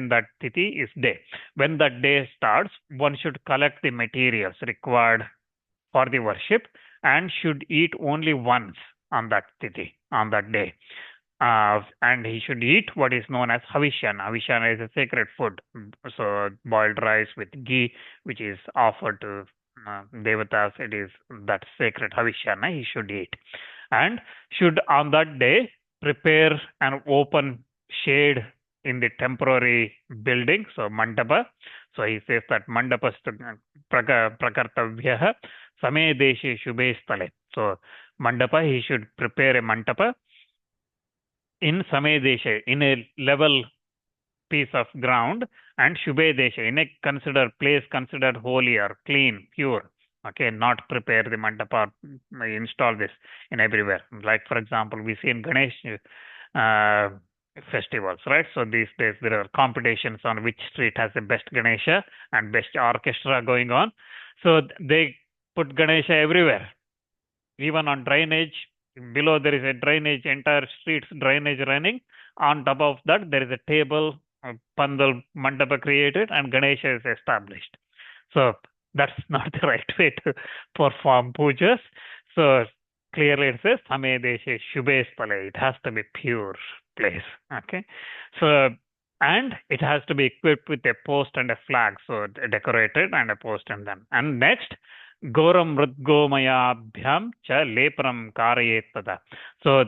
that Tithi is day, when that day starts, one should collect the materials required for the worship and should eat only once on that Tithi, on that day. And he should eat what is known as Havishana. Havishana is a sacred food. So boiled rice with ghee, which is offered to Devatas, it is that sacred Havishana he should eat. And should on that day prepare an open shade in the temporary building, so mandapa. So he says that mandapa prakartavyaha same deshe shubhe stale. So mandapa, he should prepare a mandapa in same deshe, in a level piece of ground, and shubhe deshe, in a place considered holy or clean, pure. Okay, not prepare the mandapa, install this in everywhere. Like for example, we see in Ganesh festivals, right? So these days there are competitions on which street has the best Ganesha and best orchestra going on. So they put Ganesha everywhere, even on drainage. Below there is a drainage, entire streets drainage running. On top of that there is a table, pandal mandapa created, and Ganesha is established. So that's not the right way to perform pujas. So clearly it says Same Deshe Shubhe Stale. It has to be pure place. Okay. So, and it has to be equipped with a post and a flag. So decorated and a post and then. And next, Goram Mridgomayabhyam cha Lepram Karayet tada. So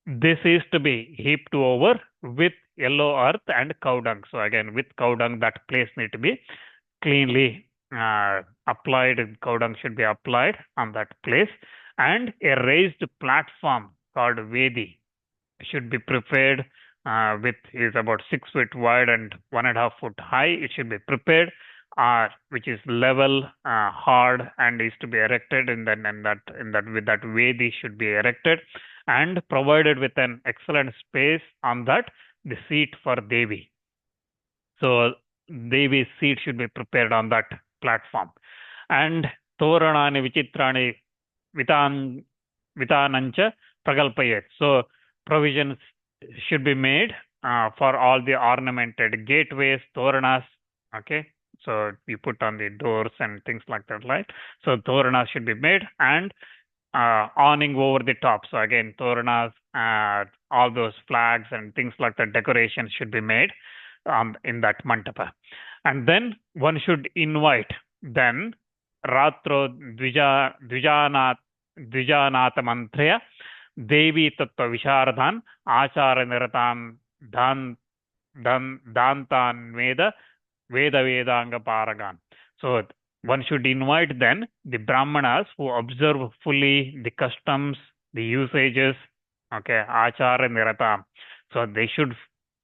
this is to be heaped over with yellow earth and cow dung. So again, with cow dung, that place need to be cleanly applied. Cow dung should be applied on that place, and a raised platform called Vedi should be prepared with is about 6 feet wide and 1.5 foot high. It should be prepared, which is level, hard, and is to be erected. In that with that Vedi should be erected and provided with an excellent space on that the seat for Devi. So Devi's seat should be prepared on that platform. And Toranani Vichitrani Vitanancha Pragalpayet. So provisions should be made for all the ornamented gateways, Toranas. Okay. So you put on the doors and things like that, right? So Toranas should be made, and awning over the top. So again, Toranas, all those flags and things like that, decorations should be made in that mantapa. And then one should invite then Ratro Dvijanata Mantraya Devi Tattva Visharadhan Achara Niratan Dantan Veda Vedanga Paragan. So one should invite then the Brahmanas who observe fully the customs, the usages, okay, Achara Niratan. So they should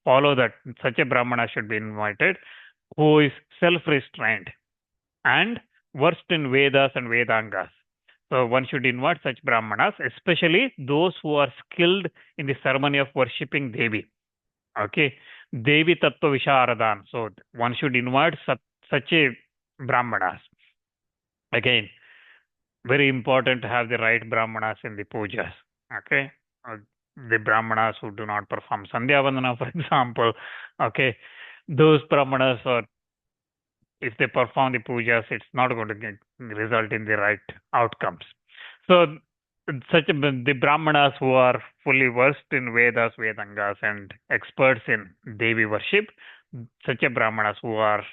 follow that. Such a Brahmana should be invited who is self-restrained and versed in Vedas and Vedangas. So one should invite such Brahmanas, especially those who are skilled in the ceremony of worshipping Devi. Okay, Devi Tattva Visharadan. So one should invite such a Brahmanas. Again, very important to have the right Brahmanas in the pujas. Okay, the Brahmanas who do not perform Sandhya Vandana, for example. Okay, those Brahmanas are, if they perform the pujas, it's not going to result in the right outcomes. So the Brahmanas who are fully versed in Vedas, Vedangas, and experts in Devi worship, such a Brahmanas who are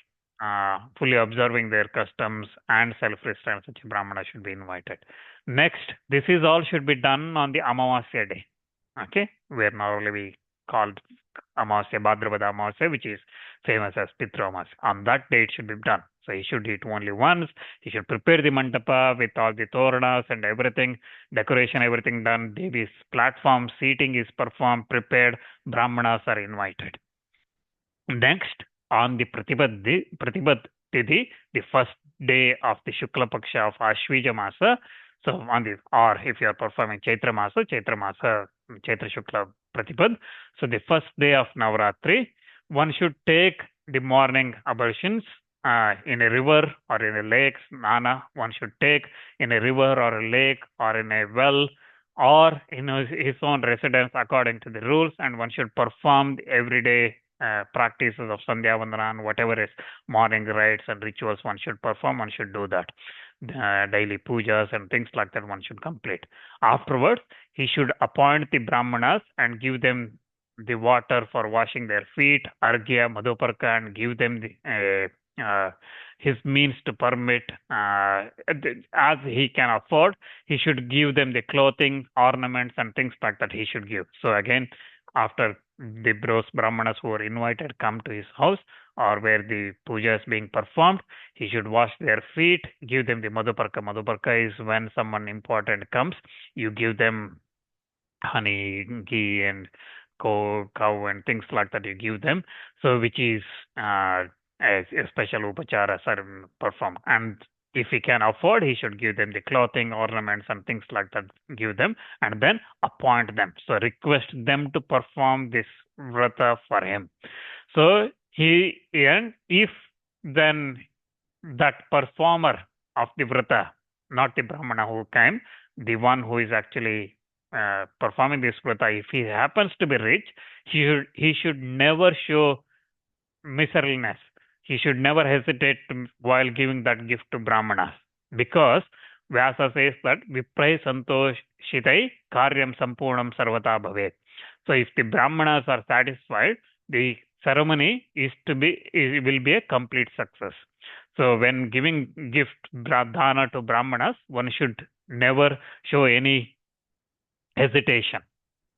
fully observing their customs and self-restraint, such a Brahmana should be invited. Next, this is all should be done on the Amavasya day. Okay, where normally we called Amavasya, Bhadrapada Amavasya, which is famous as Pitru Amavasya. On that day, it should be done. So he should eat only once. He should prepare the mantapa with all the toranas and everything, decoration, everything done. Devi's platform seating is performed, prepared. Brahmanas are invited. Next, on the Pratibad Tithi, the first day of the Shukla Paksha of Ashvija Masa. So on the, or if you are performing Chaitra Masa, Chaitra Shukla Pratibad. So the first day of Navaratri, one should take the morning ablutions in a river or in a lake. Snana one should take in a river or a lake or in a well or in his own residence according to the rules, and one should perform the everyday practices of Sandhya Vandana and whatever is morning rites and rituals one should perform, one should do that. Daily pujas and things like that one should complete. Afterwards, he should appoint the Brahmanas and give them the water for washing their feet, arghya, madhuparka, and give them the his means to permit, as he can afford, he should give them the clothing, ornaments, and things like that he should give. So again, after the Brahmanas who are invited come to his house or where the puja is being performed, he should wash their feet, give them the madhuparka. Madhuparka is when someone important comes, you give them honey, ghee, and cow and things like that you give them. So which is a special upachara performed. And if he can afford, he should give them the clothing, ornaments, and things like that, give them, and then appoint them. So request them to perform this vrata for him. So and if then that performer of the vrata, not the Brahmana who came, the one who is actually performing this vrata, if he happens to be rich, he should never show miserliness. He should never hesitate while giving that gift to Brahmanas, because Vyasa says that Viprai Santosh Shitai Karyam Sampurnam Sarvata Bhavet. So if the Brahmanas are satisfied, the ceremony will be a complete success. So when giving gift dana to Brahmanas, one should never show any hesitation.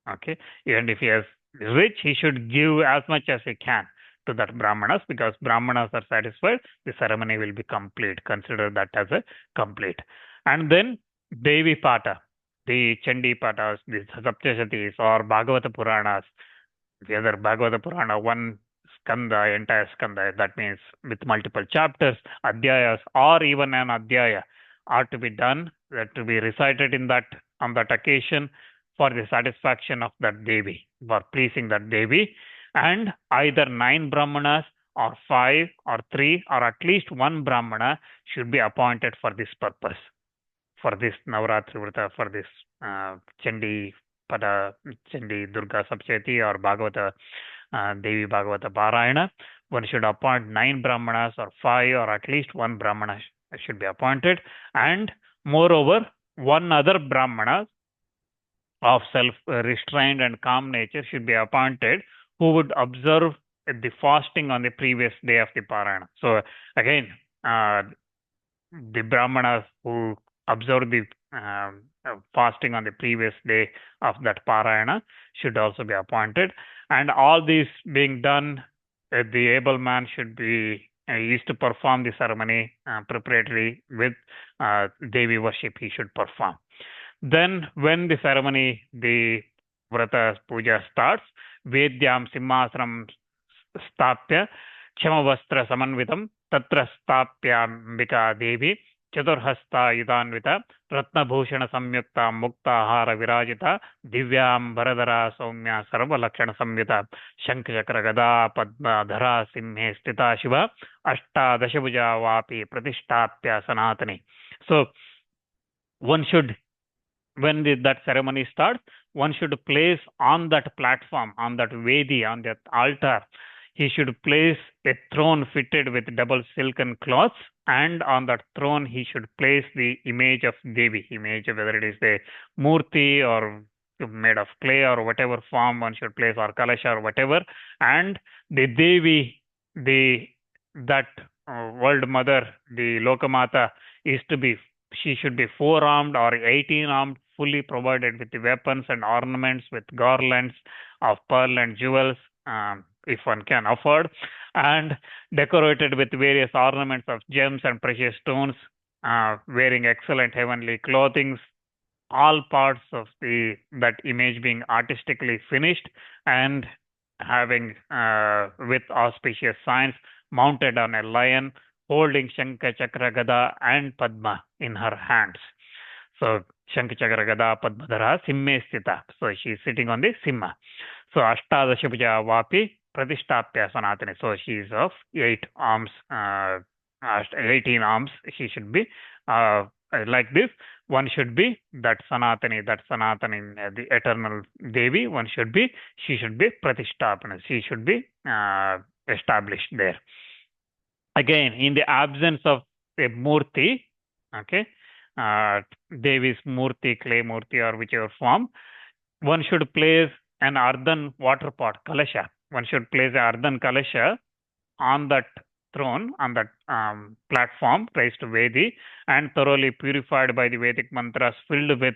Okay, and if he has rich, he should give as much as he can to that Brahmanas, because Brahmanas are satisfied, the ceremony will be complete. Consider that as a complete. And then Devi Pata, the Chandi Patas, the Saptashatis or Bhagavata Puranas, the other Bhagavata Purana, one skanda, entire skanda, that means with multiple chapters, adhyayas, or even an adhyaya are to be done, to be recited in that, on that occasion, for the satisfaction of that Devi, for pleasing that Devi. And either 9 Brahmanas or 5 or 3 or at least 1 Brahmana should be appointed for this purpose, for this Navaratri Vrata, for this Chandi Pada, Chandi Durga Sapchati or Bhagavata, Devi Bhagavata Parayana. One should appoint 9 Brahmanas or 5 or at least 1 Brahmana should be appointed. And moreover, 1 other Brahmana of self-restrained and calm nature should be appointed, who would observe the fasting on the previous day of the Parayana. So again, the Brahmanas who observe the fasting on the previous day of that Parayana should also be appointed. And all these being done, the able man should be used to perform the ceremony preparatory with Devi worship he should perform. Then when the ceremony, the Vrata Puja starts, Vedyam Simhasanam Stapya Chamavastra Samanvitam Tatra Stapyambika Devi Chaturhasta Yudanvita Ratnabhushana Samyukta Muktahara Virajita Divyam Bharadara Soumya Sarvalakshana Samyuta Shankachakra Gada Padma Dhara Simhe Stita Shiva Ashtadashabhuja Vapi Pratistapya Sanatani. So one should, when that ceremony starts, one should place on that platform, on that Vedi, on that altar, he should place a throne fitted with double silken cloths, and on that throne he should place the image of Devi, image, whether it is the Murti or made of clay or whatever form one should place, or Kalasha or whatever, and the Devi, that world mother, the Lokamata, is to be, she should be 4-armed or 18-armed, fully provided with the weapons and ornaments, with garlands of pearl and jewels, if one can afford, and decorated with various ornaments of gems and precious stones, wearing excellent heavenly clothing, all parts of that image being artistically finished, and having with auspicious signs, mounted on a lion, holding Shankha, Chakra, Gada and Padma in her hands. So Shankha, Chakra, Gada, Padmadhara, Simhe Sthita. So she is sitting on the Simha. So Ashtadashabhuja Vapi Pratistapya Sanatani. So she is of 8 arms, 18 arms. She should be like this. One should be that Sanatani, the eternal Devi. She should be Pratistapana. She should be established there. Again, in the absence of a Murti, okay, Devi's Murti, clay Murti or whichever form, one should place an earthen water pot, Kalasha. One should place an earthen Kalasha on that throne, on that platform, raised to Vedi, and thoroughly purified by the Vedic mantras, filled with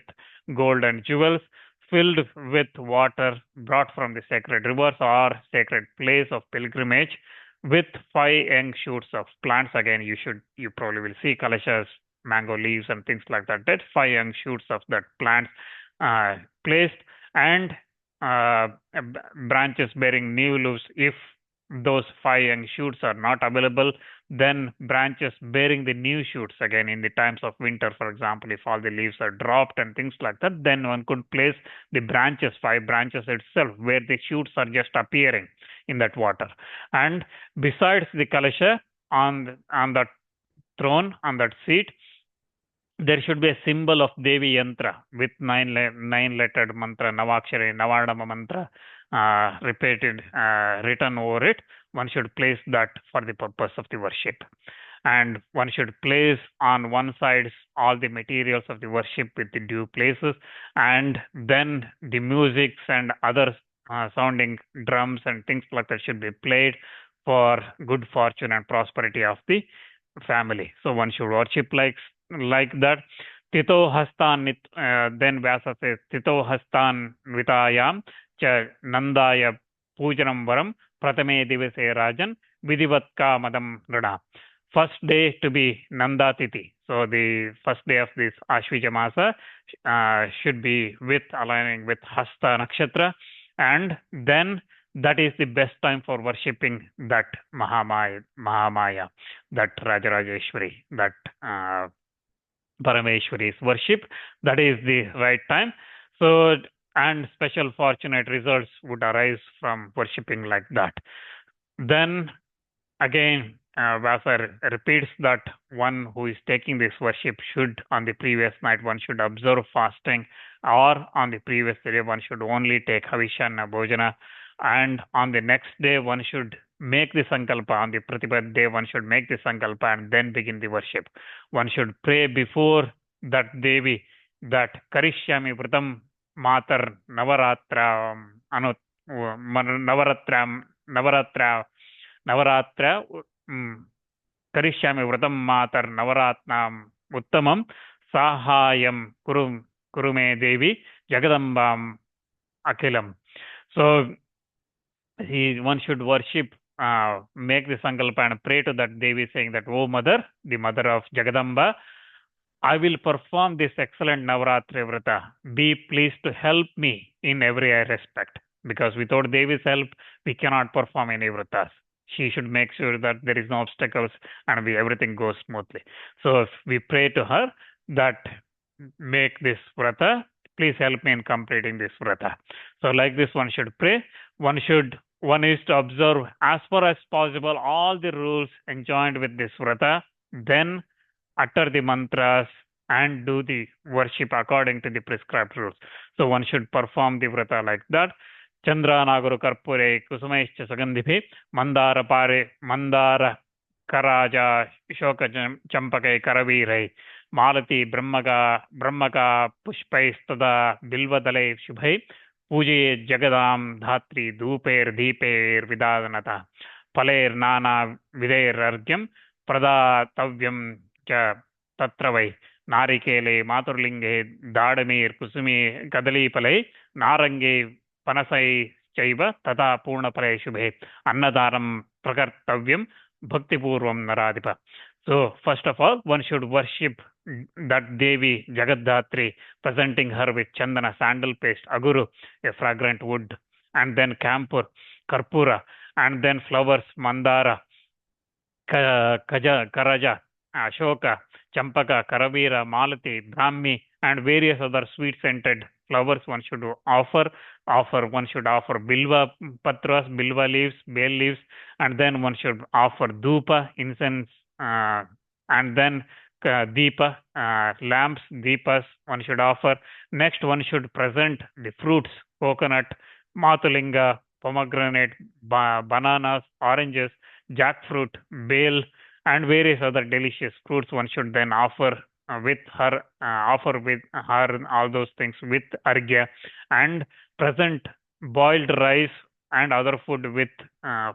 gold and jewels, filled with water brought from the sacred rivers or sacred place of pilgrimage, with 5 young shoots of plants. Again, you probably will see Kalashas, mango leaves and things like that. That 5 young shoots of that plants placed, and branches bearing new leaves. If those 5 young shoots are not available, then branches bearing the new shoots, again in the times of winter, for example, if all the leaves are dropped and things like that, then one could place the branches, 5 branches itself, where the shoots are just appearing in that water. And besides the Kalasha, on that throne, on that seat, there should be a symbol of Devi Yantra with 9-lettered mantra, Navakshari, Navadama mantra, repeated, written over it. One should place that for the purpose of the worship. And one should place on one side all the materials of the worship with the due places, and then the musics and other sounding drums and things like that should be played for good fortune and prosperity of the family. So one should worship like that. Tito Hastan, then Vyasa says, Tito Hastan Vitayam cha Nandaya Pujanam Varam Pratame Divase Rajan Vidivatka Madam Rada. First day to be Nanda Titi. So the first day of this Ashvija Masa should be aligning with Hasta Nakshatra, and then that is the best time for worshipping that Mahamaya, that Rajarajeshwari, that Parameshwari's worship. That is the right time. So, and special fortunate results would arise from worshipping like that. Then again, Vyasa repeats that one who is taking this worship should, on the previous night, one should observe fasting, or on the previous day, one should only take Havishana Bhojana, and on the next day, one should make the Sankalpa. On the Pratipad day, one should make the Sankalpa and then begin the worship. One should pray before that Devi, that Karishyami Vratam Matar Navaratra Navaratra Karishyami Vratam Matar Navaratnam Uttamam Sahayam Kurume Devi Jagadambam Akilam. So one should worship, make the Sankalpa and pray to that Devi, saying that, "O Mother, the Mother of Jagadamba, I will perform this excellent Navaratri Vrata. Be pleased to help me in every respect. Because without Devi's help, we cannot perform any Vratas. She should make sure that there is no obstacles and everything goes smoothly. So if we pray to her that make this Vrata, please help me in completing this Vrata." So like this one should pray. One is to observe as far as possible all the rules enjoined with this Vrata, then utter the mantras and do the worship according to the prescribed rules. So one should perform the Vrata like that. Chandra Nagaru Karpure Kusumaischa Sagandhipi Mandara Pare Mandara Karaja Shoka Champake Karavirai Malati Brahmaka Pushpai Stada Bilvadale Shubhai Puji Jagadam Dhatri Duper Deeper Vidadanata Paler Nana Vidair Argyam Pradatavyam Cha Tatravai Narikele Maturlinge Dadamir Kusumi Kadali Palai Narange Panasai Chaiva Tata Purna Pare Shubhe Annadaram Prakartavyam Bhakti Purvam Naradipa. So first of all, one should worship that Devi Jagaddatri, presenting her with Chandana, sandal paste, Aguru, a fragrant wood, and then Kampur, Karpura, and then flowers, Mandara, Karaja, Ashoka, Champaka, Karavira, Malati, Brahmi, and various other sweet-scented flowers one should offer. One should offer Bilva Patras, Bilva leaves, bay leaves, and then one should offer Dhupa, incense, and then Deepa, lamps, Deepas one should offer. Next, one should present the fruits, coconut, Matulinga, pomegranate, bananas, oranges, jackfruit, bale, and various other delicious fruits. One should then offer with her all those things with argya, and present boiled rice and other food with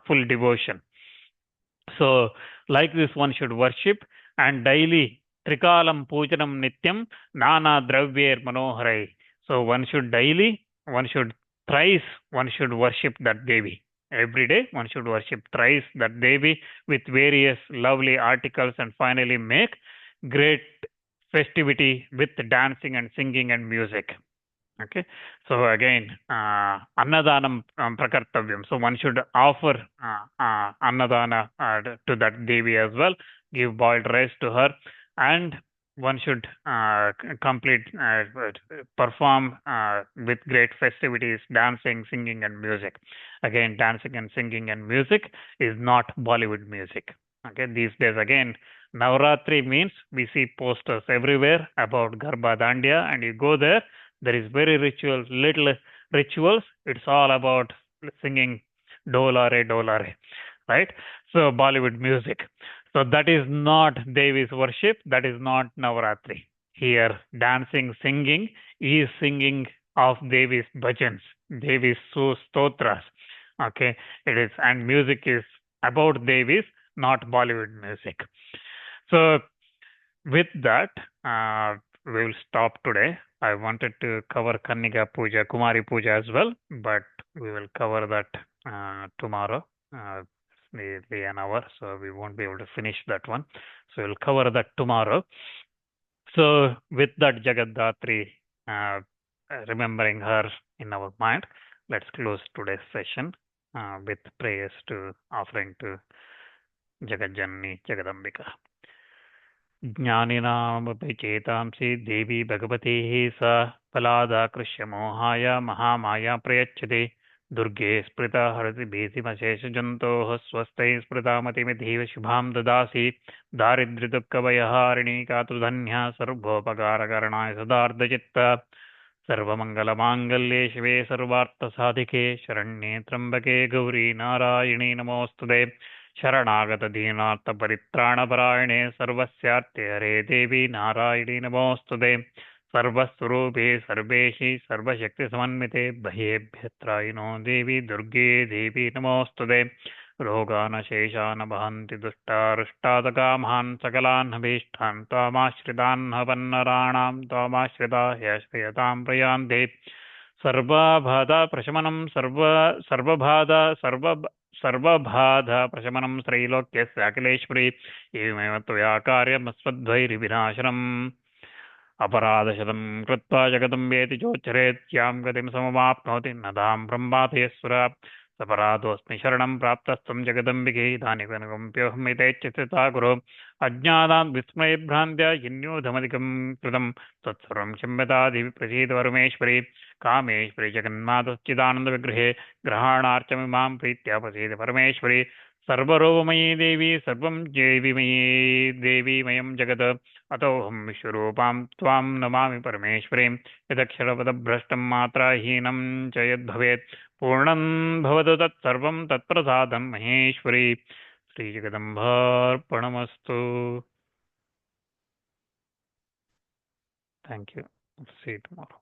full devotion. So like this one should worship, and daily Trikalam Pujanam Nityam Nana Dravyer Manoharai. So one should thrice worship that Devi. Every day one should worship thrice that Devi with various lovely articles, and finally make great festivity with dancing and singing and music. Okay, so again, Annadanam Prakartavyam. So one should offer Annadana to that Devi as well, give boiled rice to her, and one should perform with great festivities, dancing, singing, and music. Again, dancing and singing and music is not Bollywood music. Okay, these days again, Navaratri means we see posters everywhere about Garba Dandiya, and you go there. There is very little rituals. It's all about singing dolare, right? So Bollywood music. So that is not Devi's worship. That is not Navaratri. Here, dancing, singing is singing of Devi's bhajans, Devi's stotras. Okay, it is, and music is about Devi's, not Bollywood music. So with that, we will stop today. I wanted to cover Kannika Puja, Kumari Puja as well, but we will cover that tomorrow. Nearly an hour, so we won't be able to finish that one. So we'll cover that tomorrow. So with that Jagaddatri, uh, remembering her in our mind, let's close today's session with prayers to offering to Jagadjanni Jagadambika. ज्ञानिनामपि चेतांसि देवी भगवतीः सा फलादाकृष्य मोहाय महामाया प्रयच्छति दुर्गे स्मृता हरति भीतिमशेषजन्तोः स्वस्तैः स्मृतामतिमिधीव शुभां ददासि दारिद्र्यदुःखभयहारिणी कातुधन्या सर्वोपकारकरणाय सदार्धचित्ता सर्वमङ्गलमाङ्गल्ये शिवे सर्वार्थसाधिके शरण्ये त्र्यम्बके गौरी नारायणी नमोऽस्तुते शरणागतदीनार्थपरित्राणपरायणे सर्वस्यार्थे हरे देवी नारायणी नमोऽस्तुते सर्वस्वरूपे सर्वेशि सर्वशक्तिसमन्विते भयेभ्यत्रायिनो देवी दुर्गे देवी नमोऽस्तुते रोगानशेषान् वहन्ति दुष्टारुष्टादकामहान् सकलान्नभीष्टान् त्वामाश्रितान्नपन्नराणां त्वामाश्रिता ह्यश्रयतां प्रयान्ते सर्वबाधा प्रशमनं त्रैलोक्यस्य अखिलेश्वरी एवमेव त्वया कार्यमस्मद्वैरिविनाशनम् अपराधशतं कृत्वा जगदम्बेति चोच्चरेत्यां गतिं समवाप्नोति न तां ब्रह्मातयस्वरा सपराधोऽस्मि शरणं प्राप्तस्त्वं जगदम्बिके इदानीमनुकम्प्योऽहमितेच्छिता गुरो अज्ञानात् विस्मयभ्रान्त्या हिन्यूधमधिकं कृतं तत्सर्वं क्षम्यतादिवि प्रसीद परमेश्वरी कामेश्वरी जगन्मातश्चिदानन्दविग्रहे ग्रहाणार्चमिमां प्रीत्या प्रसीद परमेश्वरी सर्वरूपमयी देवी सर्वं देवीमयी देवीमयं जगत् अतोऽहं विश्वरूपां त्वां नमामि परमेश्वरीं यदक्षरपदभ्रष्टं मात्राहीनं च यद्भवेत् पूर्णं भवतु तत्सर्वं तत्प्रसादं Maheshwari श्रीजगदम्बार्पणमस्तु. Thank you. See you tomorrow.